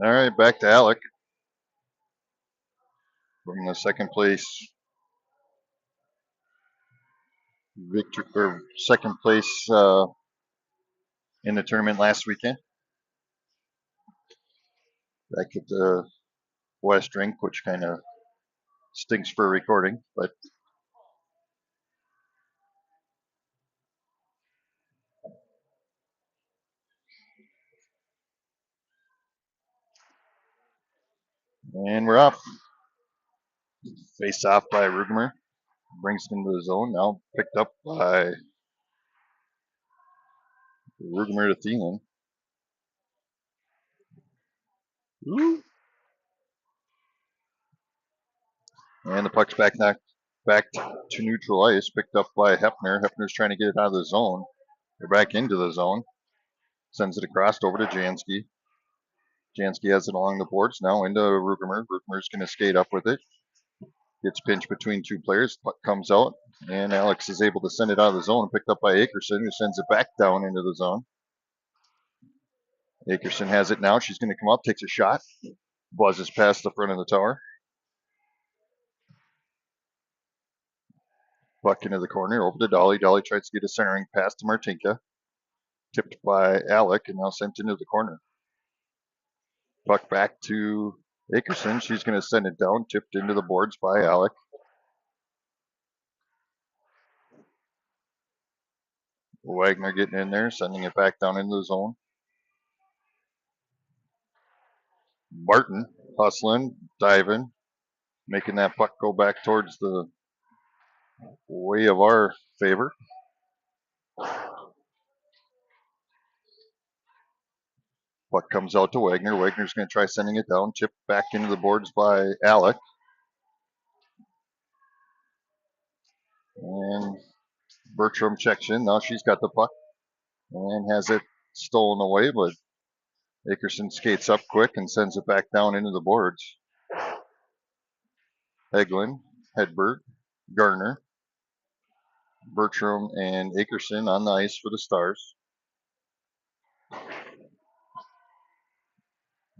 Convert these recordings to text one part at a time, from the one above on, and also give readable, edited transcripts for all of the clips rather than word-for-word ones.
All right, back to Alec from the second place victory or second place in the tournament last weekend. Back at the West Rink, which kind of stinks for recording, but and we're off. Face off by Rugemer, brings it into the zone. Now picked up by Rugemer to Thielen. Ooh. And the puck's back to neutral ice, picked up by Hefner. Hefner's trying to get it out of the zone. They're back into the zone. Sends it across over to Jansky. Jansky has it along the boards now into Rugemer. Rugemer's going to skate up with it. Gets pinched between two players. Puck comes out, and Alex is able to send it out of the zone. Picked up by Akerson, who sends it back down into the zone. Akerson has it now. She's going to come up, takes a shot, buzzes past the front of the tower. Puck into the corner, over to Dolly. Dolly tries to get a centering pass to Martinka. Tipped by Alec, and now sent into the corner. Puck back to Akerson. She's going to send it down, tipped into the boards by Alec. Wagner getting in there, sending it back down into the zone. Barton hustling, diving, making that puck go back towards the way of our favor. Puck comes out to Wagner. Wagner's going to try sending it down, chipped back into the boards by Alec. And Bertram checks in. Now she's got the puck and has it stolen away, but Akerson skates up quick and sends it back down into the boards. Eglin, Hedberg, Garner, Bertram, and Akerson on the ice for the Stars.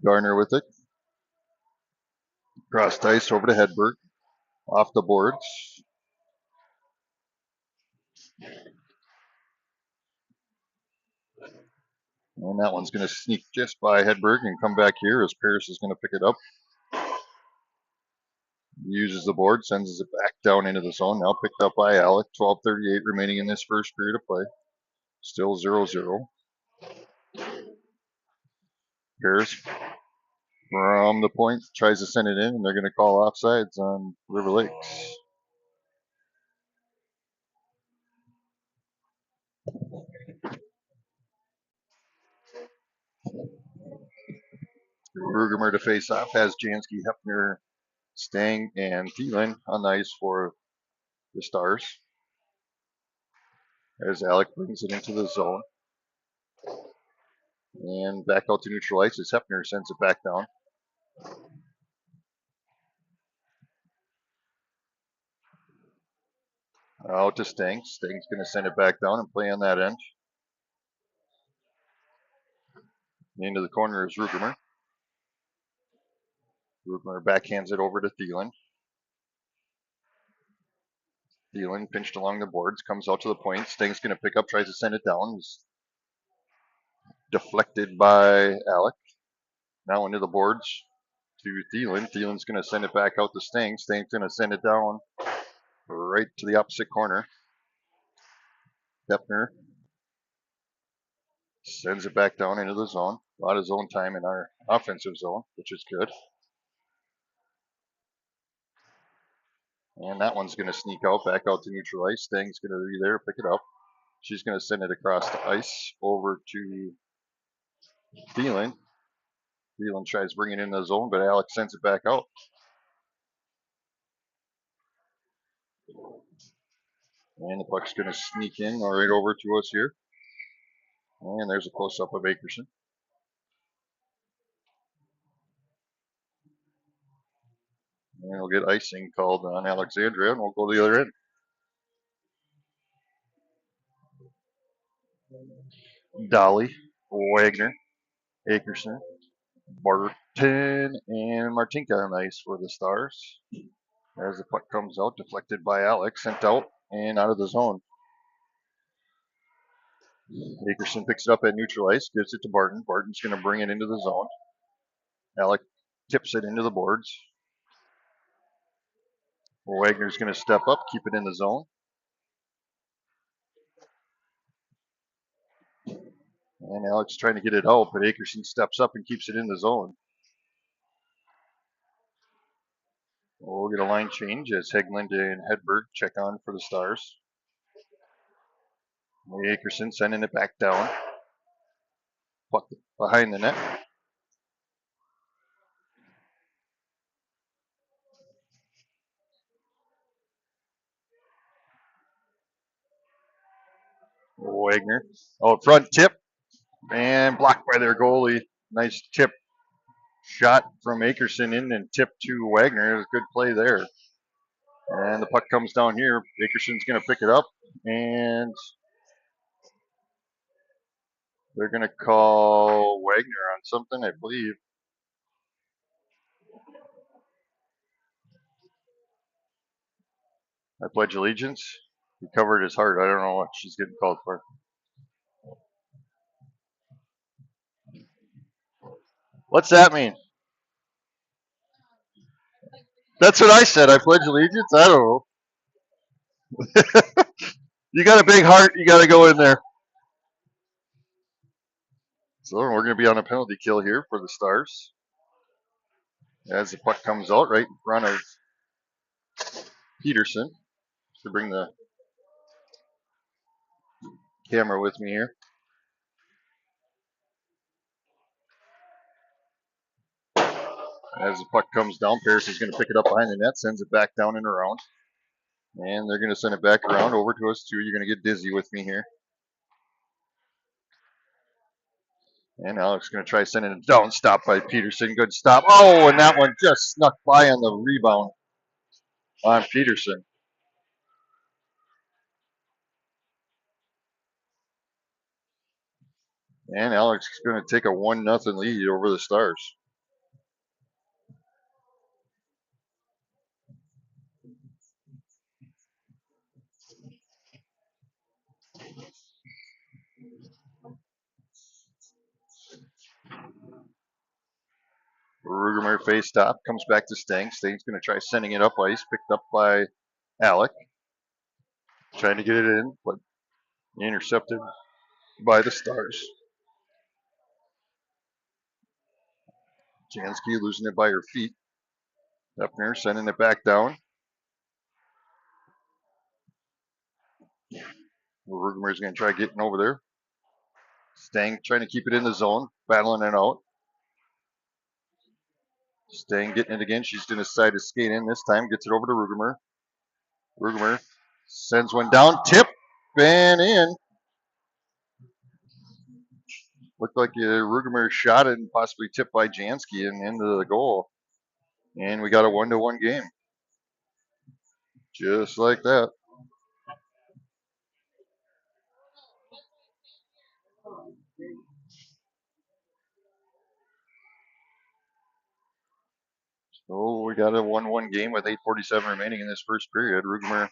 Garner with it. Cross ice over to Hedberg. Off the boards. And that one's going to sneak just by Hedberg and come back here as Paris is going to pick it up. Uses the board, sends it back down into the zone. Now picked up by Alec. 12:38 remaining in this first period of play. Still 0-0. Paris from the point tries to send it in, and they're going to call offsides on River Lakes. Rugemer to face off has Jansky, Hefner, Stang, and Thielen on the ice for the Stars. As Alec brings it into the zone. And back out to neutral ice as Hefner sends it back down. Out to Stang. Stang's going to send it back down and play on that end. Into the corner is Rugemer. Rugemer backhands it over to Thielen. Thielen pinched along the boards, comes out to the point. Stang's going to pick up, tries to send it down. He's deflected by Alec. Now into the boards to Thielen. Thielen's going to send it back out to Stang. Stang's going to send it down right to the opposite corner. Hefner sends it back down into the zone. A lot of zone time in our offensive zone, which is good. And that one's going to sneak out, back out to neutral ice. Stang's going to be there, pick it up. She's going to send it across the ice over to Thielen. Thielen tries bringing it in the zone, but Alex sends it back out. And the puck's going to sneak in right over to us here. And there's a close-up of Akerson. And we'll get icing called on Alexandria, and we'll go to the other end. Dolly, Wagner, Akerson, Barton and Martinka on the ice for the Stars. As the puck comes out, deflected by Alex, sent out and out of the zone. Akerson picks it up at neutral ice, gives it to Barton. Barton's going to bring it into the zone. Alex tips it into the boards. Wagner's going to step up, keep it in the zone. And Alex trying to get it out, but Akerson steps up and keeps it in the zone. We'll get a line change as Hegland and Hedberg check on for the Stars. Akerson sending it back down. Puck behind the net. Wagner out front, tip, and blocked by their goalie. Nice tip shot from Akerson in and tip to Wagner. It was a good play there. And the puck comes down here. Akerson's going to pick it up, and they're going to call Wagner on something, I believe. I pledge allegiance. He covered his heart. I don't know what she's getting called for. What's that mean? That's what I said. I pledge allegiance? I don't know. You got a big heart. You got to go in there. So we're going to be on a penalty kill here for the Stars. As the puck comes out right in front of Peterson. To bring the camera with me here. As the puck comes down, Paris is going to pick it up behind the net, sends it back down and around. And they're going to send it back around over to us, too. You're going to get dizzy with me here. And Alex is going to try sending it down. Stop by Peterson. Good stop. Oh, and that one just snuck by on the rebound on Peterson. And Alex is going to take a 1-0 lead over the Stars. Rugemer face top, comes back to Stang. Stang's going to try sending it up ice, picked up by Alec. Trying to get it in, but intercepted by the Stars. Jansky losing it by her feet. Hefner sending it back down. Rugemer's going to try getting over there. Stang trying to keep it in the zone, battling it out. Stang getting it again. She's going to decide to skate in this time. Gets it over to Rugemer. Rugemer sends one down. Tip and in. Looked like Rugemer shot it and possibly tipped by Jansky and into the goal. And we got a 1-1 game. Just like that. So we got a 1-1 game with 8:47 remaining in this first period. Rugemer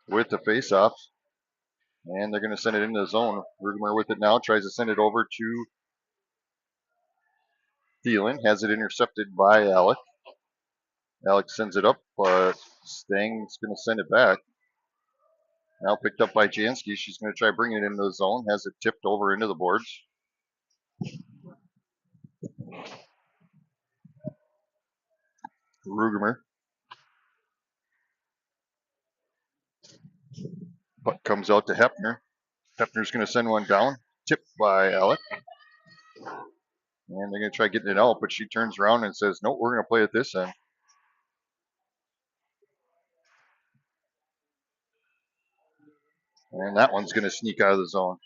with the face-off. And they're going to send it into the zone. Rugemer with it now. Tries to send it over to Thielen. Has it intercepted by Alec. Alex sends it up, but Stang's going to send it back. Now picked up by Jansky. She's going to try bringing it into the zone. Has it tipped over into the boards. Rugemer. Puck comes out to Hefner. Hefner's going to send one down. Tipped by Alec. And they're going to try getting it out, but she turns around and says, nope, we're going to play it this end. And that one's going to sneak out of the zone.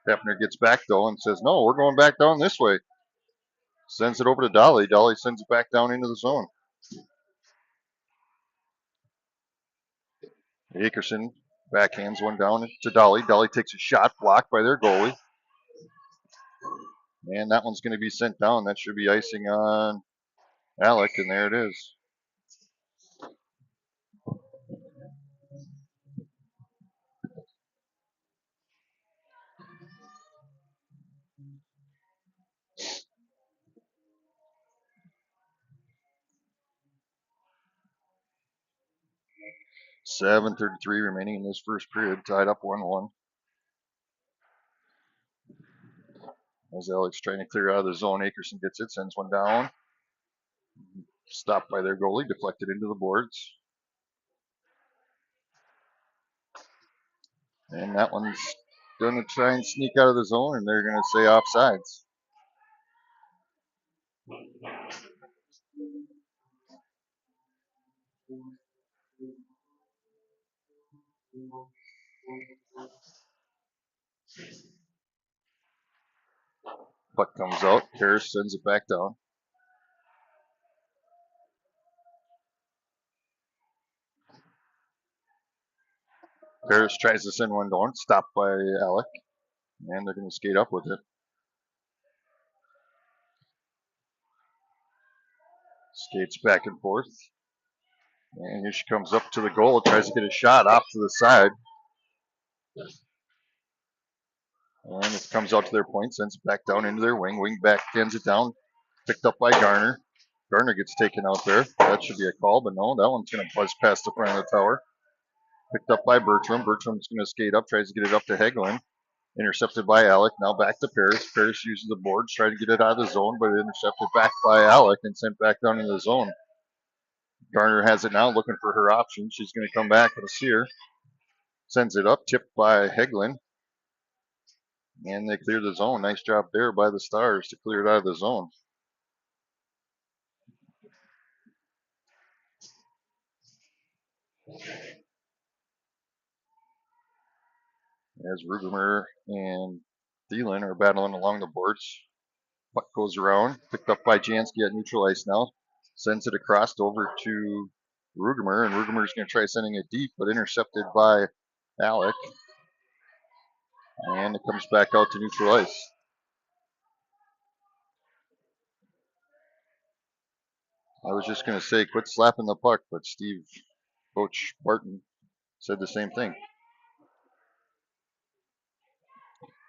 Hefner gets back, though, and says, no, we're going back down this way. Sends it over to Dolly. Dolly sends it back down into the zone. Akerson backhands one down to Dolly. Dolly takes a shot, blocked by their goalie. And that one's going to be sent down. That should be icing on Alec, and there it is. .7:33 remaining in this first period, tied up 1-1. As Alex trying to clear out of the zone, Akerson gets it, sends one down. Stopped by their goalie, deflected into the boards. And that one's going to try and sneak out of the zone, and they're going to say offsides. Puck comes out. Harris sends it back down. Harris tries to send one down, stopped by Alec, and they're going to skate up with it. Skates back and forth. And here she comes up to the goal, tries to get a shot off to the side. And it comes out to their point, sends it back down into their wing. Wing back ends it down, picked up by Garner. Garner gets taken out there. That should be a call, but no, that one's going to buzz past the front of the tower. Picked up by Bertram. Bertram's going to skate up, tries to get it up to Heglin. Intercepted by Alec. Now back to Paris. Paris uses the boards, trying to get it out of the zone, but intercepted back by Alec and sent back down into the zone. Garner has it now, looking for her option. She's going to come back with a sear. Sends it up, tipped by Heglin. And they clear the zone. Nice job there by the Stars to clear it out of the zone. As Rugemer and Thielen are battling along the boards. Puck goes around, picked up by Jansky at neutral ice now. Sends it across over to Rugemer, and Rugemer's going to try sending it deep, but intercepted by Alec. And it comes back out to neutral ice. I was just going to say, quit slapping the puck, but Coach Barton, said the same thing.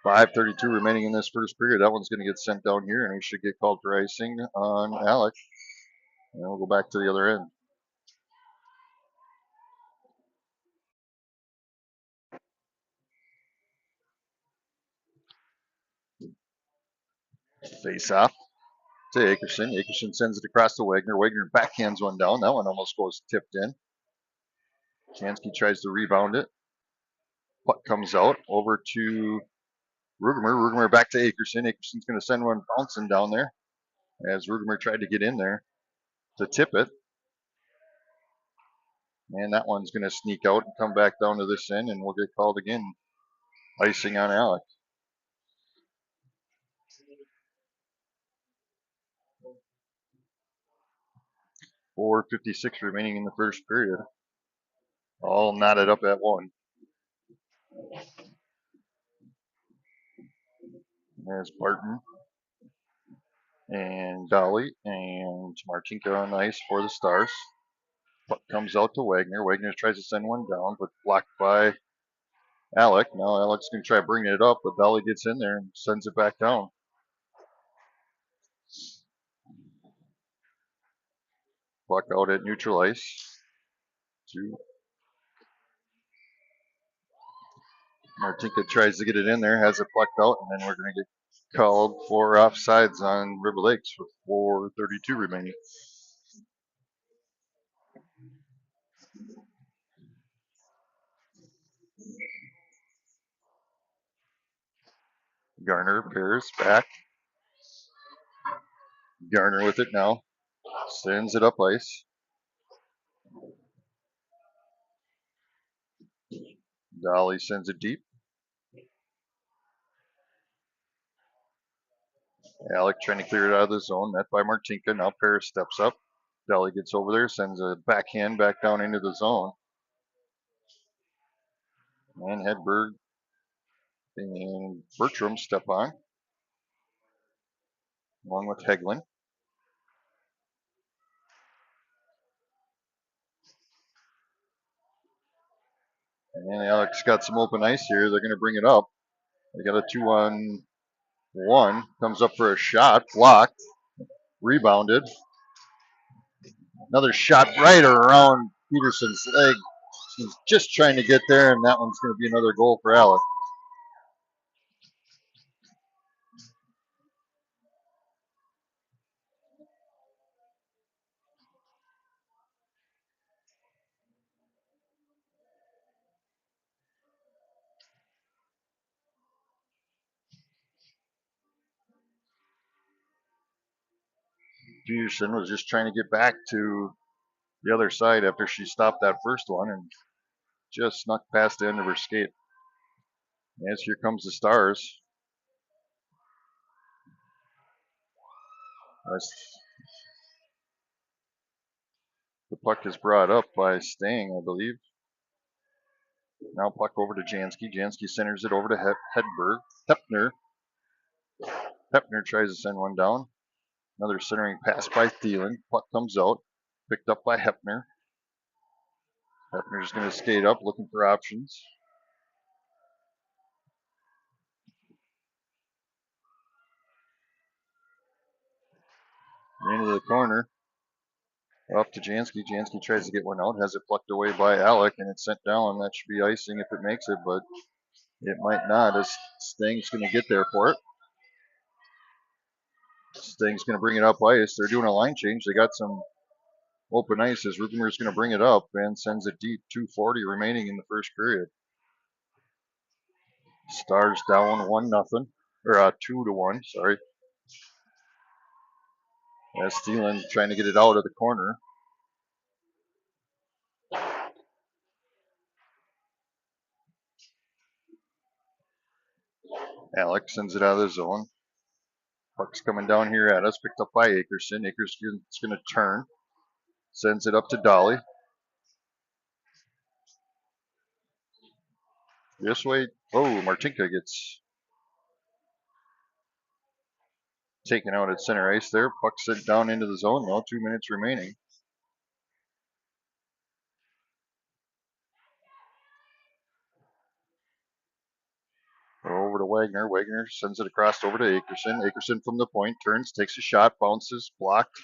5:32 remaining in this first period. That one's going to get sent down here, and we should get called for icing on Alec. And we'll go back to the other end. Face off to Akerson. Akerson sends it across to Wagner. Wagner backhands one down. That one almost goes tipped in. Jansky tries to rebound it. Puck comes out over to Rugemer. Rugemer back to Akerson. Akerson's going to send one bouncing down there as Rugemer tried to get in there to tip it. And that one's going to sneak out and come back down to this end, and we'll get called again. Icing on Alec. 4:56 remaining in the first period. All knotted up at one. There's Barton and Dolly and Martinka on ice for the Stars. Puck comes out to Wagner. Wagner tries to send one down, but blocked by Alec. Now Alec's going to try bringing it up, but Dolly gets in there and sends it back down. Puck out at neutral ice. Martinka tries to get it in there, has it plucked out, and then we're going to get called for offsides on River Lakes with 4:32 remaining. Garner pairs back. Garner with it now. Sends it up ice. Dolly sends it deep. Alec trying to clear it out of the zone. Met by Martinka. Now Paris steps up. Dolly gets over there, sends a backhand back down into the zone. And Hedberg and Bertram step on. along with Heglin. And then Alex got some open ice here. They're going to bring it up. They got a 2-on-1. Comes up for a shot. Blocked. Rebounded. Another shot right around Peterson's leg. He's just trying to get there, and that one's going to be another goal for Alex. Peterson was just trying to get back to the other side after she stopped that first one and just snuck past the end of her skate. As here comes the Stars. As the puck is brought up by Stang, I believe. Now puck over to Jansky. Jansky centers it over to Hedberg. Hepner tries to send one down. Another centering pass by Thielen. Puck comes out. Picked up by Hepner. Hepner's going to skate up, looking for options. Into the corner. Off to Jansky. Jansky tries to get one out. Has it plucked away by Alec, and it's sent down. That should be icing if it makes it, but it might not, as Stang's going to get there for it. Stang's going to bring it up ice. They're doing a line change. They got some open ice as Rugenmer's going to bring it up and sends it deep. 2:40 remaining in the first period. Stars down 1-0, or 2-1. Sorry. As Thielen trying to get it out of the corner. Alex sends it out of the zone. Puck's coming down here at us, picked up by Akerson. Akerson's going to turn. Sends it up to Dolly. This way. Oh, Martinka gets taken out at center ice there. Puck sent down into the zone now. 2 minutes remaining. Over to Wagner. Wagner sends it across over to Akerson. Akerson from the point turns, takes a shot, bounces, blocked.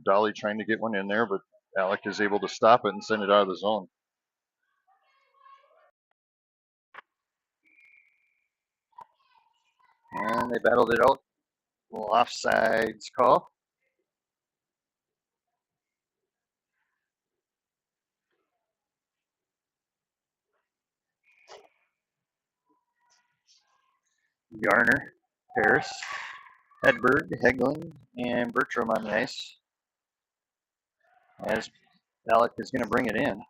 Dolly trying to get one in there, but Alec is able to stop it and send it out of the zone. And they battled it out. A little offsides call. Garner, Paris, Hedberg, Heglin, and Bertram on the ice. As Alec is going to bring it in.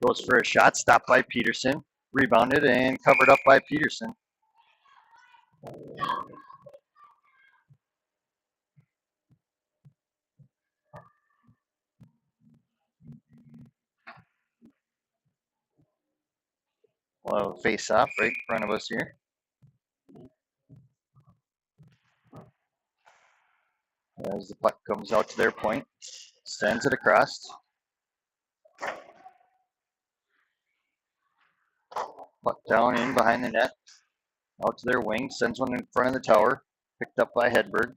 Goes for a shot, stopped by Peterson. Rebounded and covered up by Peterson. We'll have a face-off right in front of us here. As the puck comes out to their point, sends it across. Puck down in behind the net. Out to their wing, sends one in front of the tower. Picked up by Hedberg.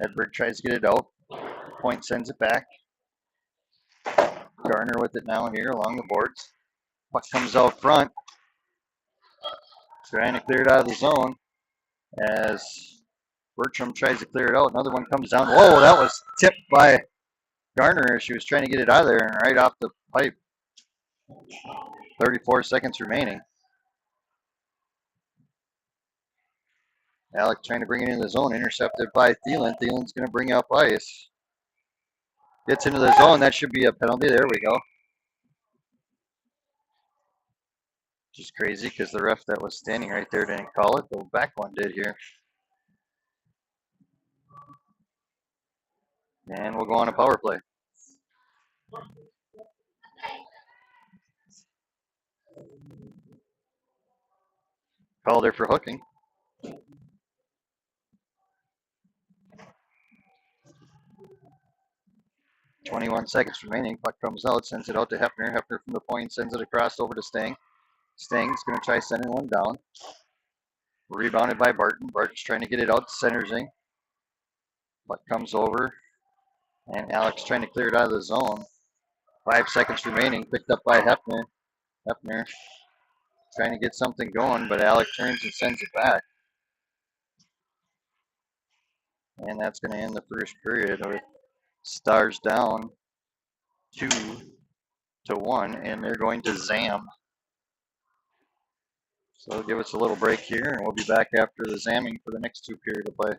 Hedberg tries to get it out. Point sends it back. Garner with it now here along the boards. Puck comes out front. Trying to clear it out of the zone. As Bertram tries to clear it out. Another one comes down. Whoa, that was tipped by Garner. She was trying to get it out of there and right off the pipe. 34 seconds remaining. Alec trying to bring it into the zone. Intercepted by Thielen. Thielen's going to bring up ice. Gets into the zone. That should be a penalty. There we go. Just crazy because the ref that was standing right there didn't call it. The back one did here. And we'll go on a power play. Called her for hooking. 21 seconds remaining. Puck comes out, sends it out to Hefner. Hefner from the point sends it across over to Stang. Stang's going to try sending one down. Rebounded by Barton. Barton's trying to get it out to Centerzing. Puck comes over, and Alex trying to clear it out of the zone. 5 seconds remaining. Picked up by Hefner. Hefner trying to get something going, but Alex turns and sends it back. And that's going to end the first period. Stars down 2-1, and they're going to Zam. So give us a little break here, and we'll be back after the zamming for the next 2 periods of play.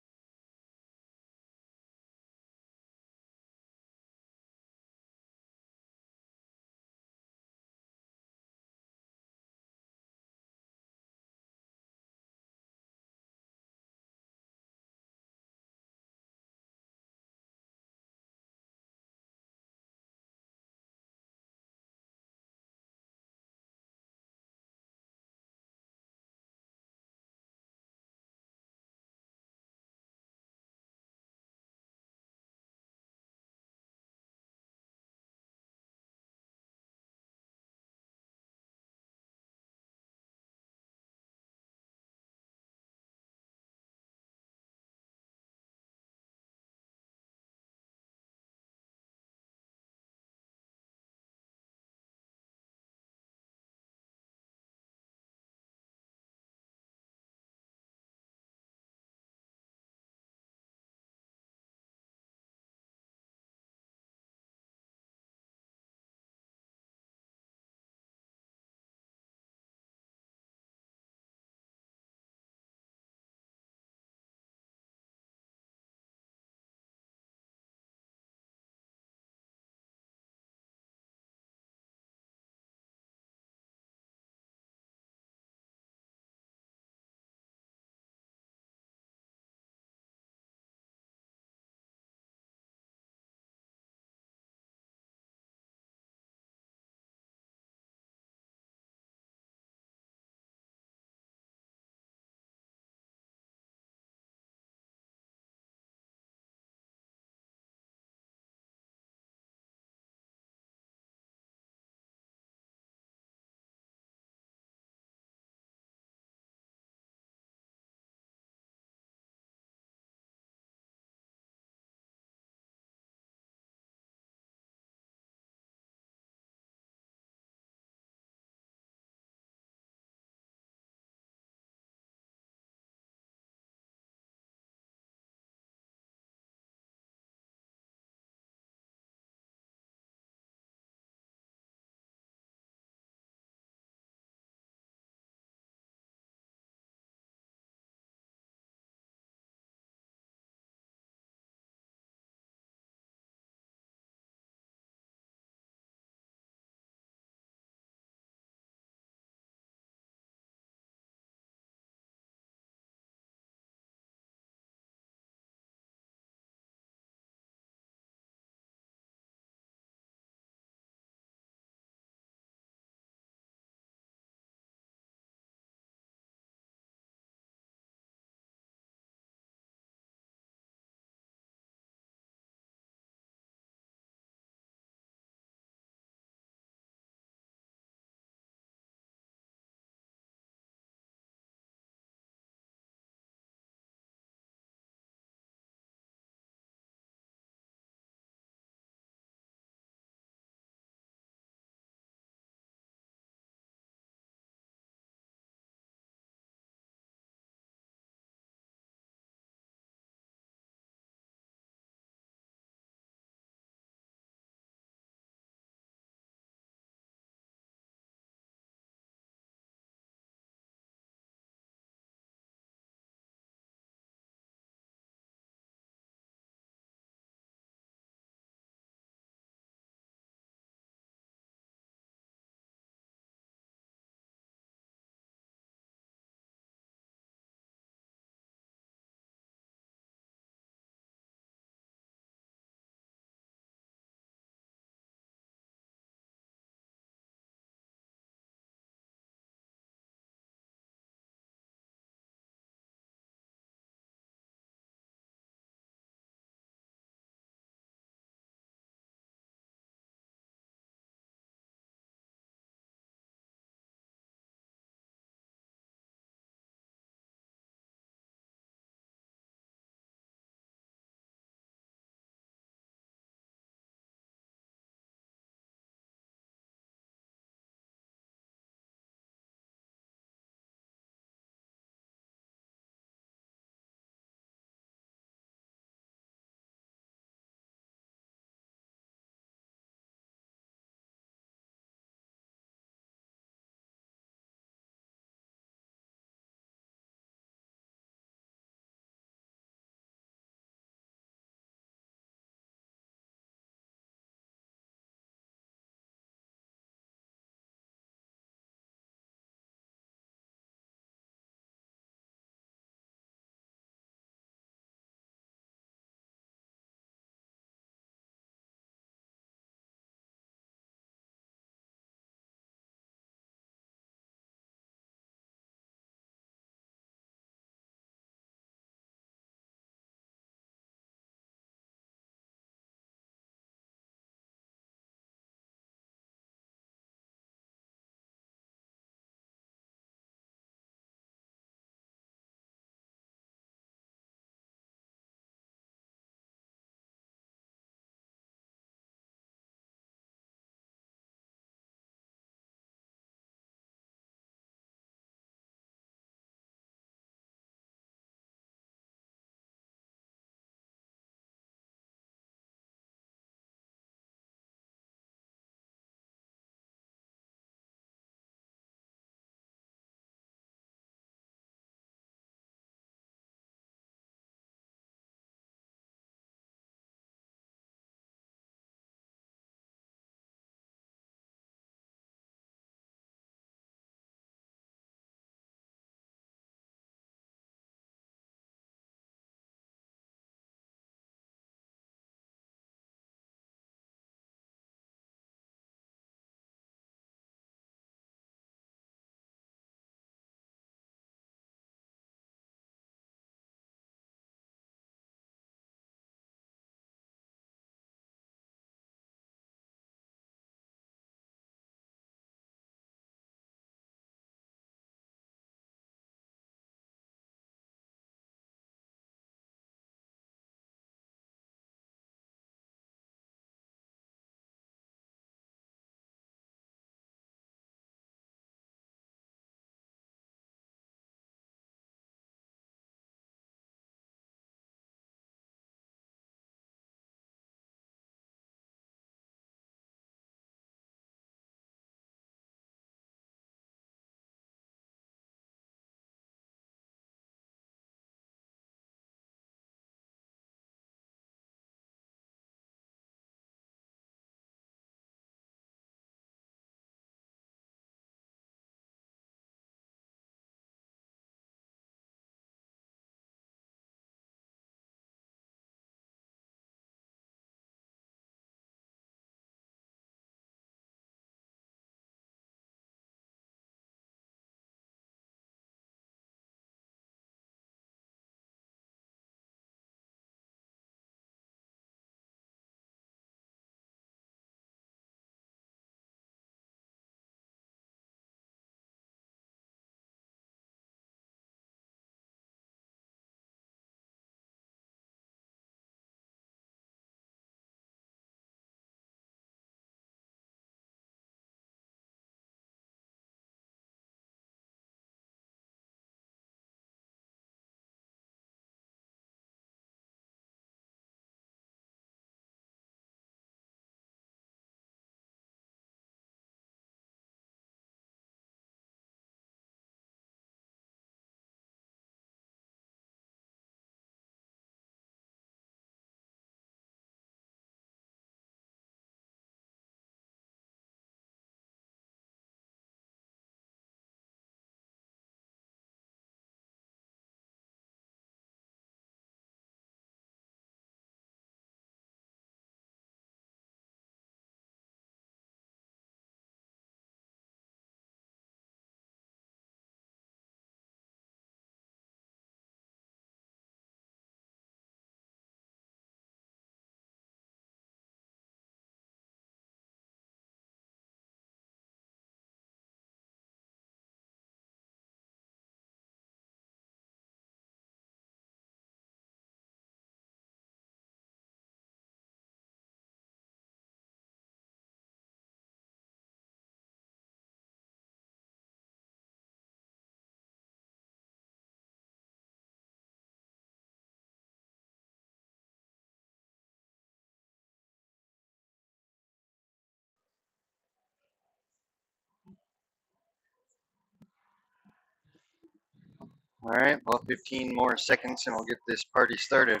All right, well, 15 more seconds and we'll get this party started.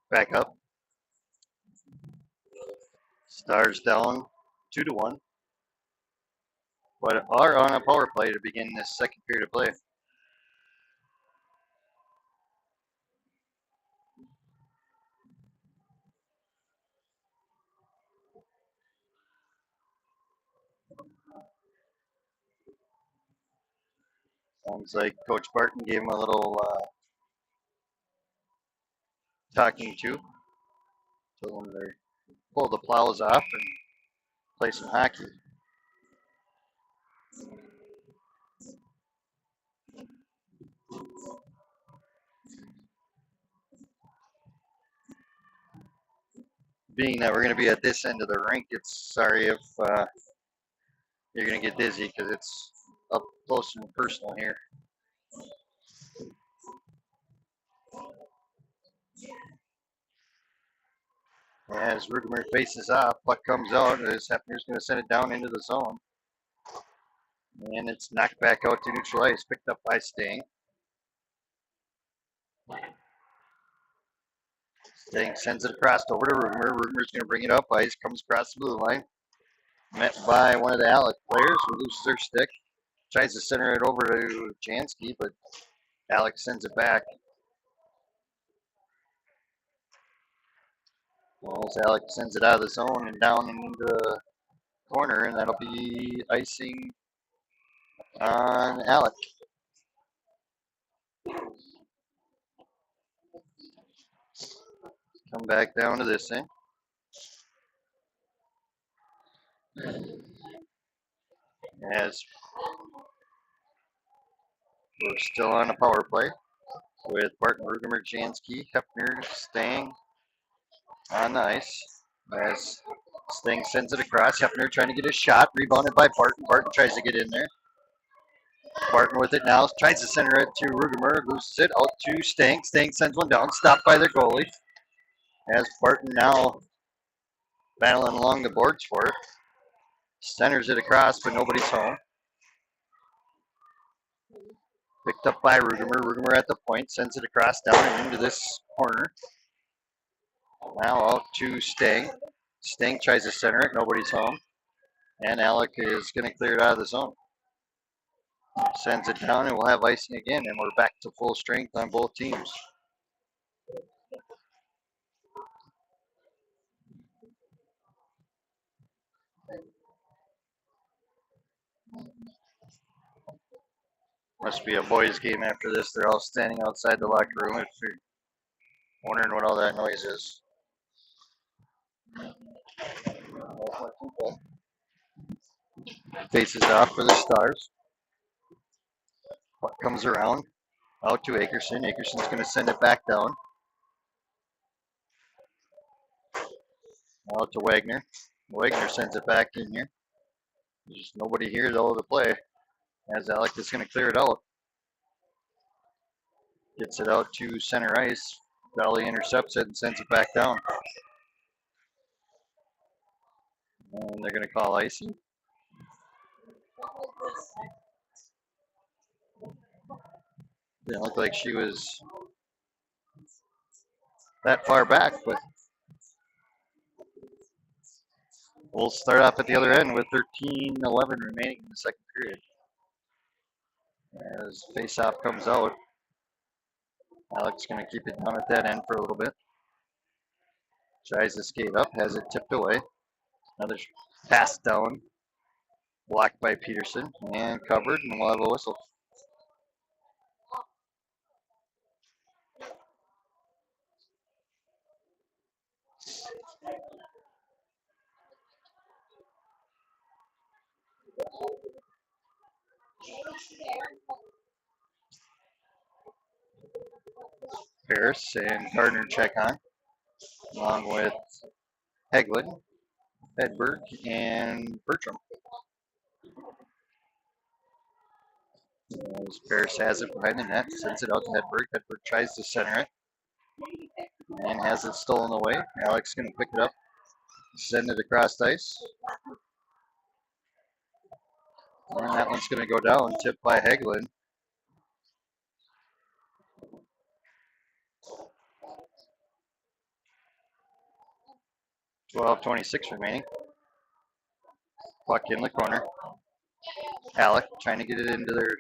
Back up. Stars down 2-1, but are on a power play to begin this second period of play. Sounds like Coach Barton gave him a little talking to. Told him to pull the plows off and play some hockey. Being that we're going to be at this end of the rink, it's sorry if you're going to get dizzy because it's up close and personal here. As Rudimer faces off, puck comes out as Hefner's going to send it down into the zone. And it's knocked back out to neutral ice, picked up by Sting. Sting sends it across over to Rudimer. Rudimer's going to bring it up ice, comes across the blue line. Met by one of the Alec players who loses their stick. Tries to center it over to Jansky, but Alex sends it back. As Alex sends it out of the zone and down into the corner, and that'll be icing on Alec. Come back down to this end. As we're still on a power play with Barton, Rudimer, Jansky, Hefner, Stang on the ice. As Stang sends it across, Hefner trying to get a shot, rebounded by Barton. Barton tries to get in there. Barton with it now, tries to center it to Rudimer, loses it out to Stang. Stang sends one down, stopped by their goalie. As Barton now battling along the boards for it. Centers it across, but nobody's home. Picked up by Rudimer. Rudimer at the point, sends it across down and into this corner. Now out to Stang. Stang tries to center it, nobody's home. And Alec is going to clear it out of the zone. Sends it down, and we'll have icing again, and we're back to full strength on both teams. Must be a boys' game after this. They're all standing outside the locker room if you're wondering what all that noise is. Faces off for the Stars. Puck comes around. Out to Akerson. Akerson's going to send it back down. Out to Wagner. Wagner sends it back in here. There's nobody here though to play. As Alec is going to clear it out. Gets it out to center ice. Valley intercepts it and sends it back down. And they're going to call icing. Didn't look like she was that far back, but we'll start off at the other end with 13-11 remaining in the second period. As face-off comes out, Alex going to keep it down at that end for a little bit. Tries to skate up, has it tipped away. Another pass down, blocked by Peterson, and covered, and we'll have a whistle. Paris and Gardner check on, along with Heglin, Edberg, and Bertram. As Paris has it behind the net, sends it out to Hedberg. Hedberg tries to center it and has it stolen away. Alex going to pick it up, send it across ice. And that one's going to go down, tipped by Heglin. 12:26 remaining. Puck in the corner. Alec trying to get it into their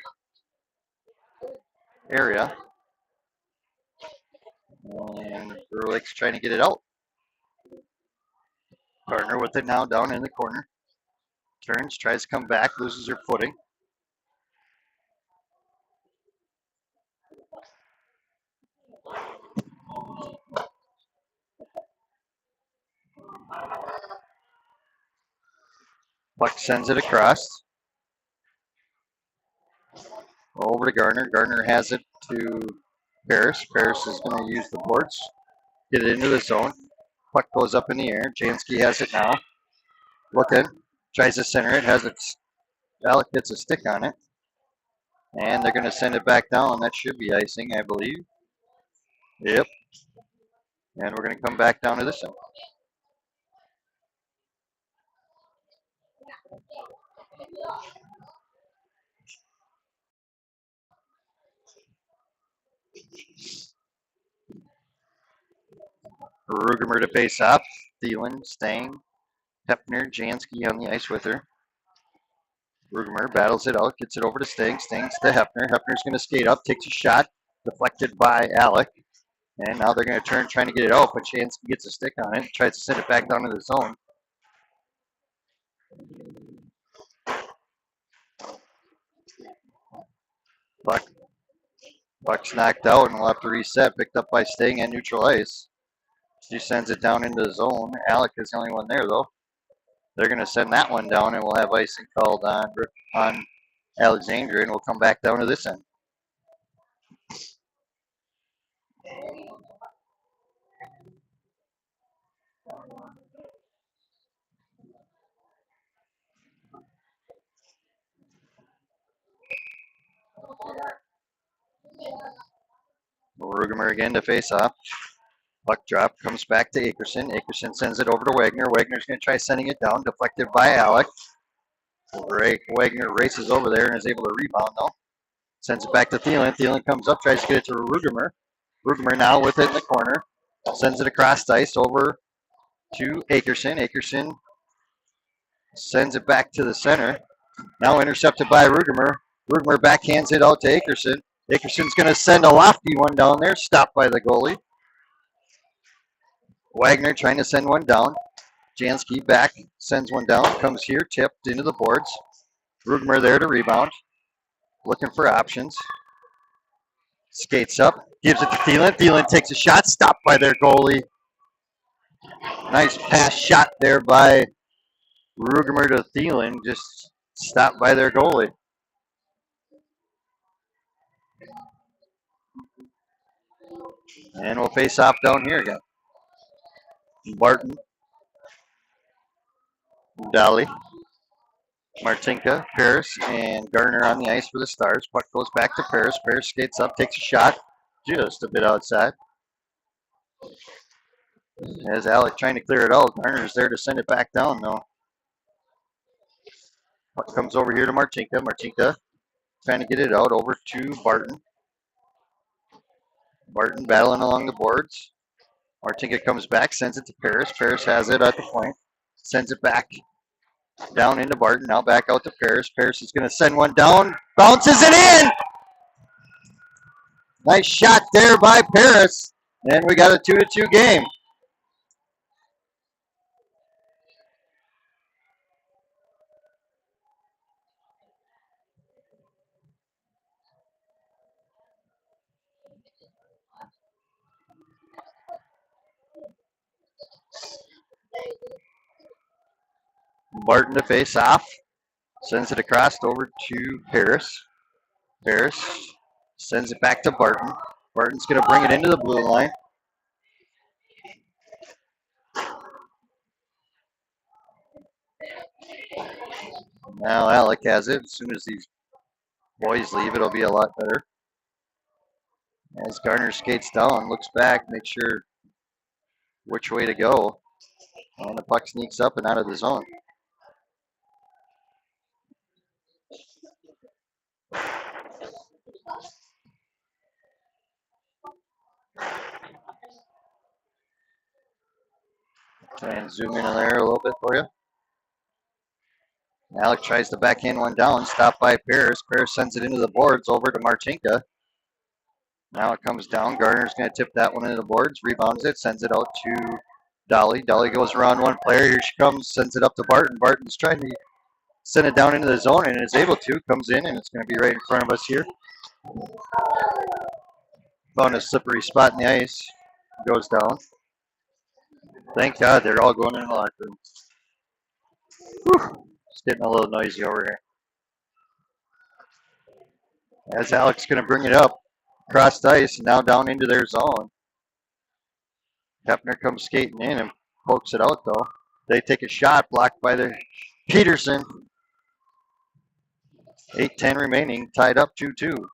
area. And Ehrlich's trying to get it out. Gardner with it now down in the corner. Turns, tries to come back, loses her footing. Puck sends it across. Over to Gardner. Gardner has it to Paris. Paris is going to use the boards. Get it into the zone. Puck goes up in the air. Jansky has it now. Looking. Tries to center it. Has it. Alec gets a stick on it. And they're going to send it back down. That should be icing, I believe. Yep. And we're going to come back down to this one. Rugemer to face off. Thielen, Stang, Hepner, Jansky on the ice with her. Rugemer battles it out, gets it over to Stang. Stang's to Hepner. Hepner's going to skate up, takes a shot, deflected by Alec. And now they're going to turn, trying to get it out, but Jansky gets a stick on it, tries to send it back down to the zone. Buck's knocked out and will have to reset, picked up by Stang at neutral ice. She sends it down into the zone. Alec is the only one there, though. They're going to send that one down, and we'll have icing called on Alexandria, and we'll come back down to this end. Rugemer again to face off. Puck drop comes back to Akerson. Akerson sends it over to Wagner. Wagner's going to try sending it down, deflected by Alec. Wagner races over there and is able to rebound, though. Sends it back to Thielen. Thielen comes up, tries to get it to Rugemer. Rugemer now with it in the corner. Sends it across ice over to Akerson. Akerson sends it back to the center. Now intercepted by Rugemer. Rugemer backhands it out to Akerson. Akerson's going to send a lofty one down there, stopped by the goalie. Wagner trying to send one down. Jansky back, sends one down, comes here, tipped into the boards. Rugemer there to rebound. Looking for options. Skates up, gives it to Thielen. Thielen takes a shot, stopped by their goalie. Nice pass shot there by Rugemer to Thielen, just stopped by their goalie. And we'll face off down here again. Barton, Dolly, Martinka, Paris, and Gardner on the ice for the Stars. Puck goes back to Paris. Paris skates up, takes a shot, just a bit outside. As Alec trying to clear it out, Gardner's there to send it back down, though. Puck comes over here to Martinka. Martinka trying to get it out over to Barton. Barton battling along the boards. Martinka comes back, sends it to Paris. Paris has it at the point. Sends it back down into Barton. Now back out to Paris. Paris is going to send one down. Bounces it in! Nice shot there by Paris. And we got a 2-2 game. Barton to face off. Sends it across over to Paris. Paris sends it back to Barton. Barton's going to bring it into the blue line. Now Alec has it. As soon as these boys leave, it'll be a lot better. As Gardner skates down, looks back, makes sure which way to go. And the puck sneaks up and out of the zone. Try and zoom in there a little bit for you. Alec tries to backhand one down, stopped by Paris. Paris sends it into the boards over to Marchenka. Now it comes down. Gardner's going to tip that one into the boards, rebounds it, sends it out to Dolly. Dolly goes around one player. Here she comes, sends it up to Barton. Barton's trying to send it down into the zone and is able to. Comes in and it's going to be right in front of us here. Found a slippery spot in the ice. Goes down. Thank God they're all going in the locker room. Whew. It's getting a little noisy over here. As Alex going to bring it up across the ice and now down into their zone. Hefner comes skating in and pokes it out though. They take a shot blocked by the Peterson. 8:10 remaining, tied up 2-2.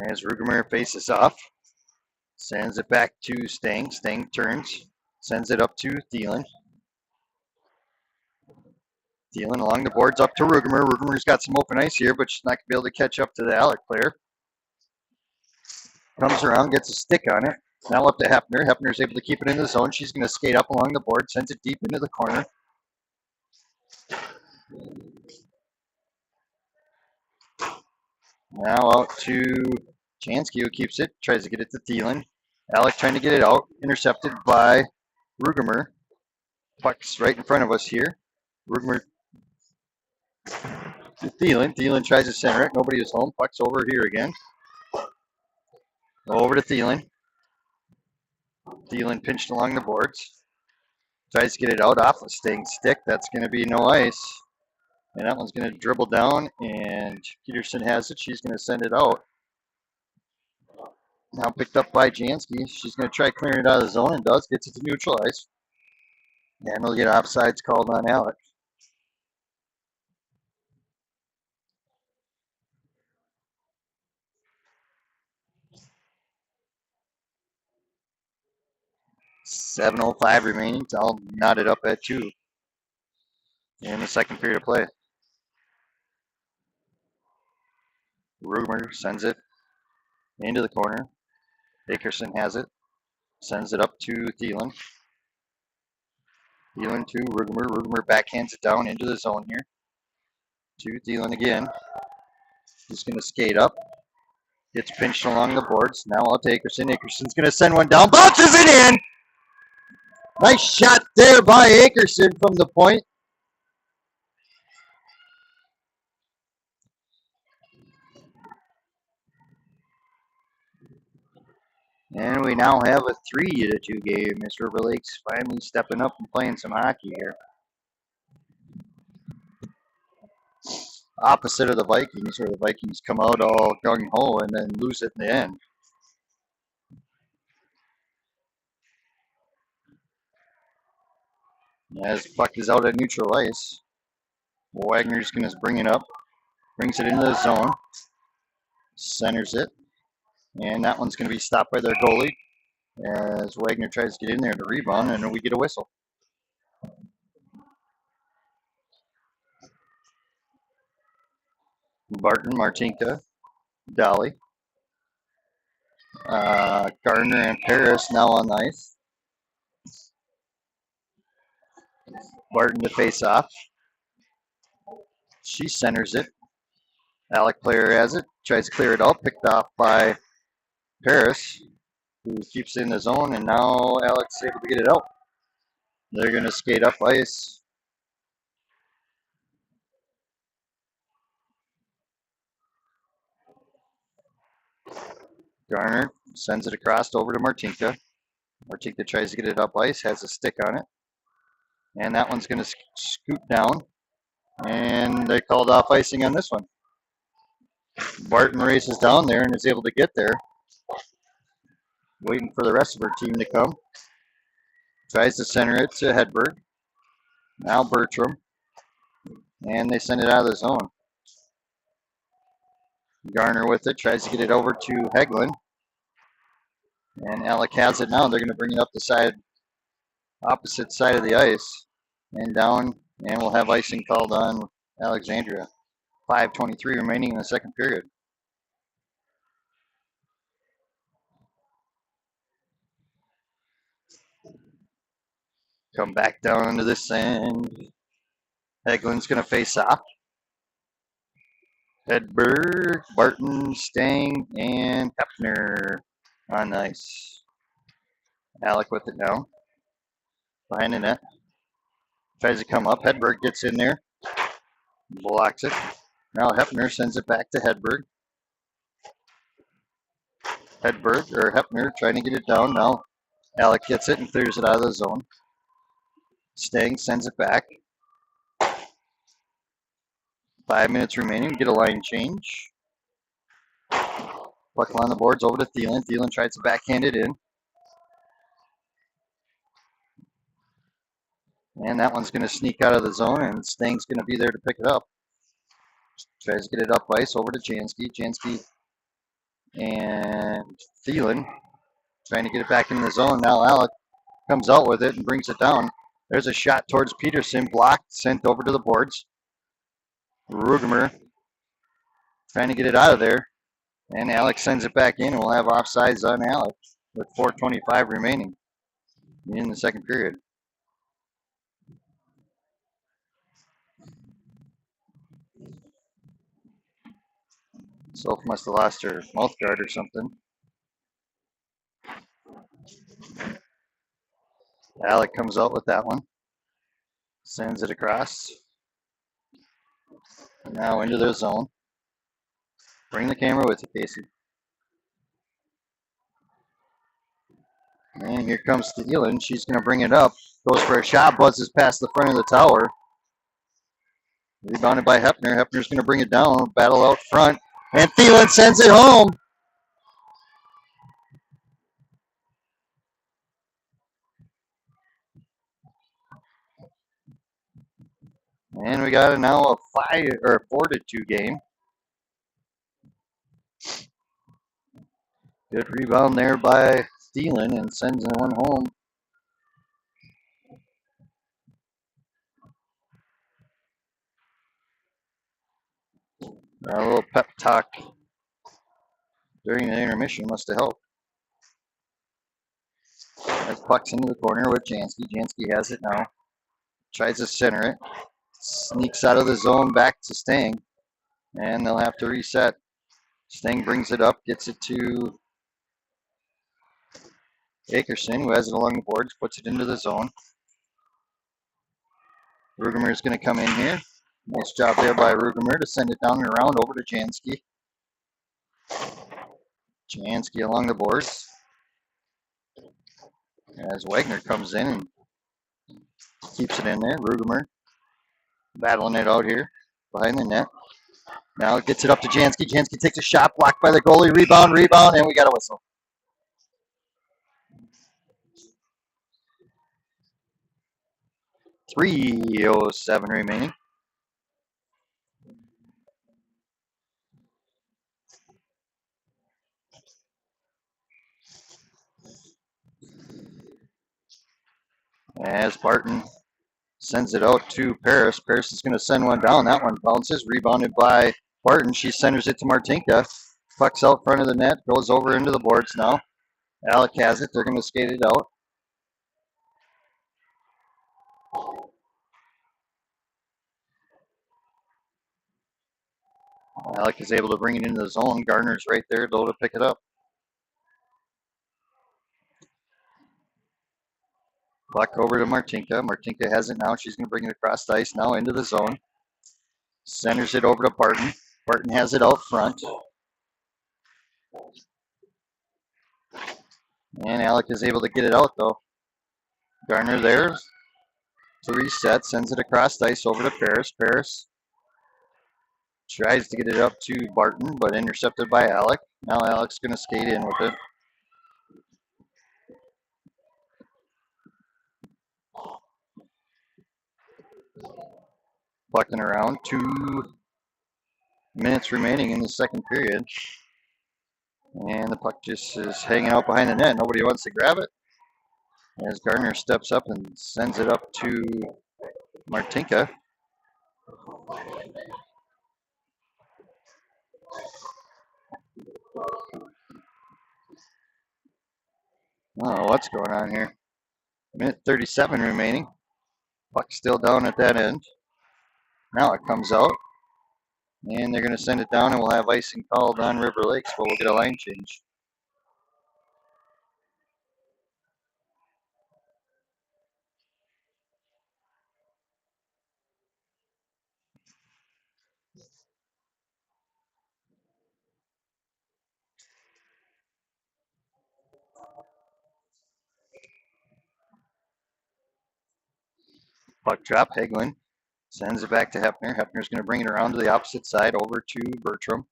As Rugemer faces off, sends it back to Stang. Stang turns, sends it up to Thielen. Thielen along the boards up to Rugemer. Rugemer's got some open ice here, but she's not going to be able to catch up to the Alec player. Comes around, gets a stick on it. Now up to Hefner. Hefner's able to keep it in the zone. She's going to skate up along the board, sends it deep into the corner. Now out to Jansky, who keeps it, tries to get it to Thielen. Alec trying to get it out, intercepted by Rugemer. Puck's right in front of us here. Rugemer to Thielen. Thielen tries to center it. Nobody is home. Puck's over here again. Over to Thielen. Thielen pinched along the boards. Tries to get it out off a Sting stick. That's going to be no ice. And that one's going to dribble down, and Peterson has it. She's going to send it out. Now picked up by Jansky. She's going to try clearing it out of the zone and does. Gets it to neutral ice. And we'll get offsides called on Alec. .7:05 remaining. It's all knotted up at 2 in the second period of play. Rugemer sends it into the corner. Dickerson has it. Sends it up to Thielen. Thielen to Rugemer. Rugemer backhands it down into the zone here. To Thielen again. He's going to skate up. Gets pinched along the boards. Now out to Akerson. Akerson's going to send one down. Bounces it in! Nice shot there by Akerson from the point. And we now have a 3-2 game as River Lake's finally stepping up and playing some hockey here. Opposite of the Vikings, where the Vikings come out all gung-ho and then lose it in the end. As puck is out at neutral ice, Wagner's going to bring it up, brings it into the zone, centers it, and that one's going to be stopped by their goalie as Wagner tries to get in there to rebound, and we get a whistle. Barton, Martinka, Dolly, Gardner, and Paris now on ice. Barton to face off. She centers it. Alec player has it. Tries to clear it out. Picked off by Paris, who keeps it in the zone, and now Alex is able to get it out. They're going to skate up ice. Garner sends it across over to Martinka. Martinka tries to get it up ice, has a stick on it. And that one's going to scoot down. And they called off icing on this one. Barton races down there and is able to get there. Waiting for the rest of her team to come. Tries to center it to Hedberg. Now Bertram. And they send it out of the zone. Garner with it. Tries to get it over to Heglin. And Alec has it now. They're going to bring it up the side opposite side of the ice and down, and we'll have icing called on Alexandria. 5:23 remaining in the second period. Come back down into this end. Heglin's going to face off. Hedberg, Barton, Stang, and Hepner on ice. Alec with it now. Behind the net. Tries to come up. Hedberg gets in there. Blocks it. Now Hepner sends it back to Hedberg. Hepner trying to get it down. Now Alec gets it and clears it out of the zone. Stang sends it back. 5 minutes remaining. Get a line change. Puck on the boards over to Thielen. Thielen tries to backhand it in. And that one's going to sneak out of the zone, and Stang's going to be there to pick it up. Tries to get it up ice over to Jansky. Jansky and Thielen trying to get it back in the zone. Now Alec comes out with it and brings it down. There's a shot towards Peterson, blocked, sent over to the boards. Rugemer trying to get it out of there, and Alec sends it back in, and we'll have offsides on Alec with 4:25 remaining in the second period. Soph must have lost her mouth guard or something. Alec comes out with that one. Sends it across. Now into their zone. Bring the camera with you, Casey. And here comes Thielen. She's going to bring it up. Goes for a shot. Buzzes past the front of the tower. Rebounded by Hepner. Hepner's going to bring it down. Battle out front. And Thielen sends it home. And we got now a 4-2 game. Good rebound there by Thielen and sends one home. A little pep talk during the intermission must have helped. As puck's into the corner with Jansky. Jansky has it now. Tries to center it. Sneaks out of the zone back to Stang. And they'll have to reset. Stang brings it up, gets it to Akerson, who has it along the boards, puts it into the zone. Rugemer is going to come in here. Nice job there by Rugemer to send it down and around over to Jansky. Jansky along the boards. As Wagner comes in and keeps it in there. Rugemer battling it out here behind the net. Now it gets it up to Jansky. Jansky takes a shot, blocked by the goalie. Rebound, and we got a whistle. .307 remaining. As Barton sends it out to Paris. Paris is going to send one down. That one bounces. Rebounded by Barton. She centers it to Martinka. Puck's out front of the net. Goes over into the boards now. Alec has it. They're going to skate it out. Alec is able to bring it into the zone. Gardner's right there, though, to pick it up. Puck over to Martinka. Martinka has it now. She's going to bring it across the ice now into the zone. Centers it over to Barton. Barton has it out front. And Alec is able to get it out, though. Gardner there to reset. Sends it across the ice over to Paris. Paris tries to get it up to Barton, but intercepted by Alec. Now Alec's going to skate in with it. Bucking around. 2 minutes remaining in the second period. And the puck just is hanging out behind the net. Nobody wants to grab it. as Gardner steps up and sends it up to Martinka. Oh, what's going on here? Minute 37 remaining. Puck still down at that end. Now it comes out. And they're going to send it down, and we'll have icing called on River Lakes, but we'll get a line change. Puck drop. Hagelin sends it back to Hefner. Hefner's going to bring it around to the opposite side over to Bertram.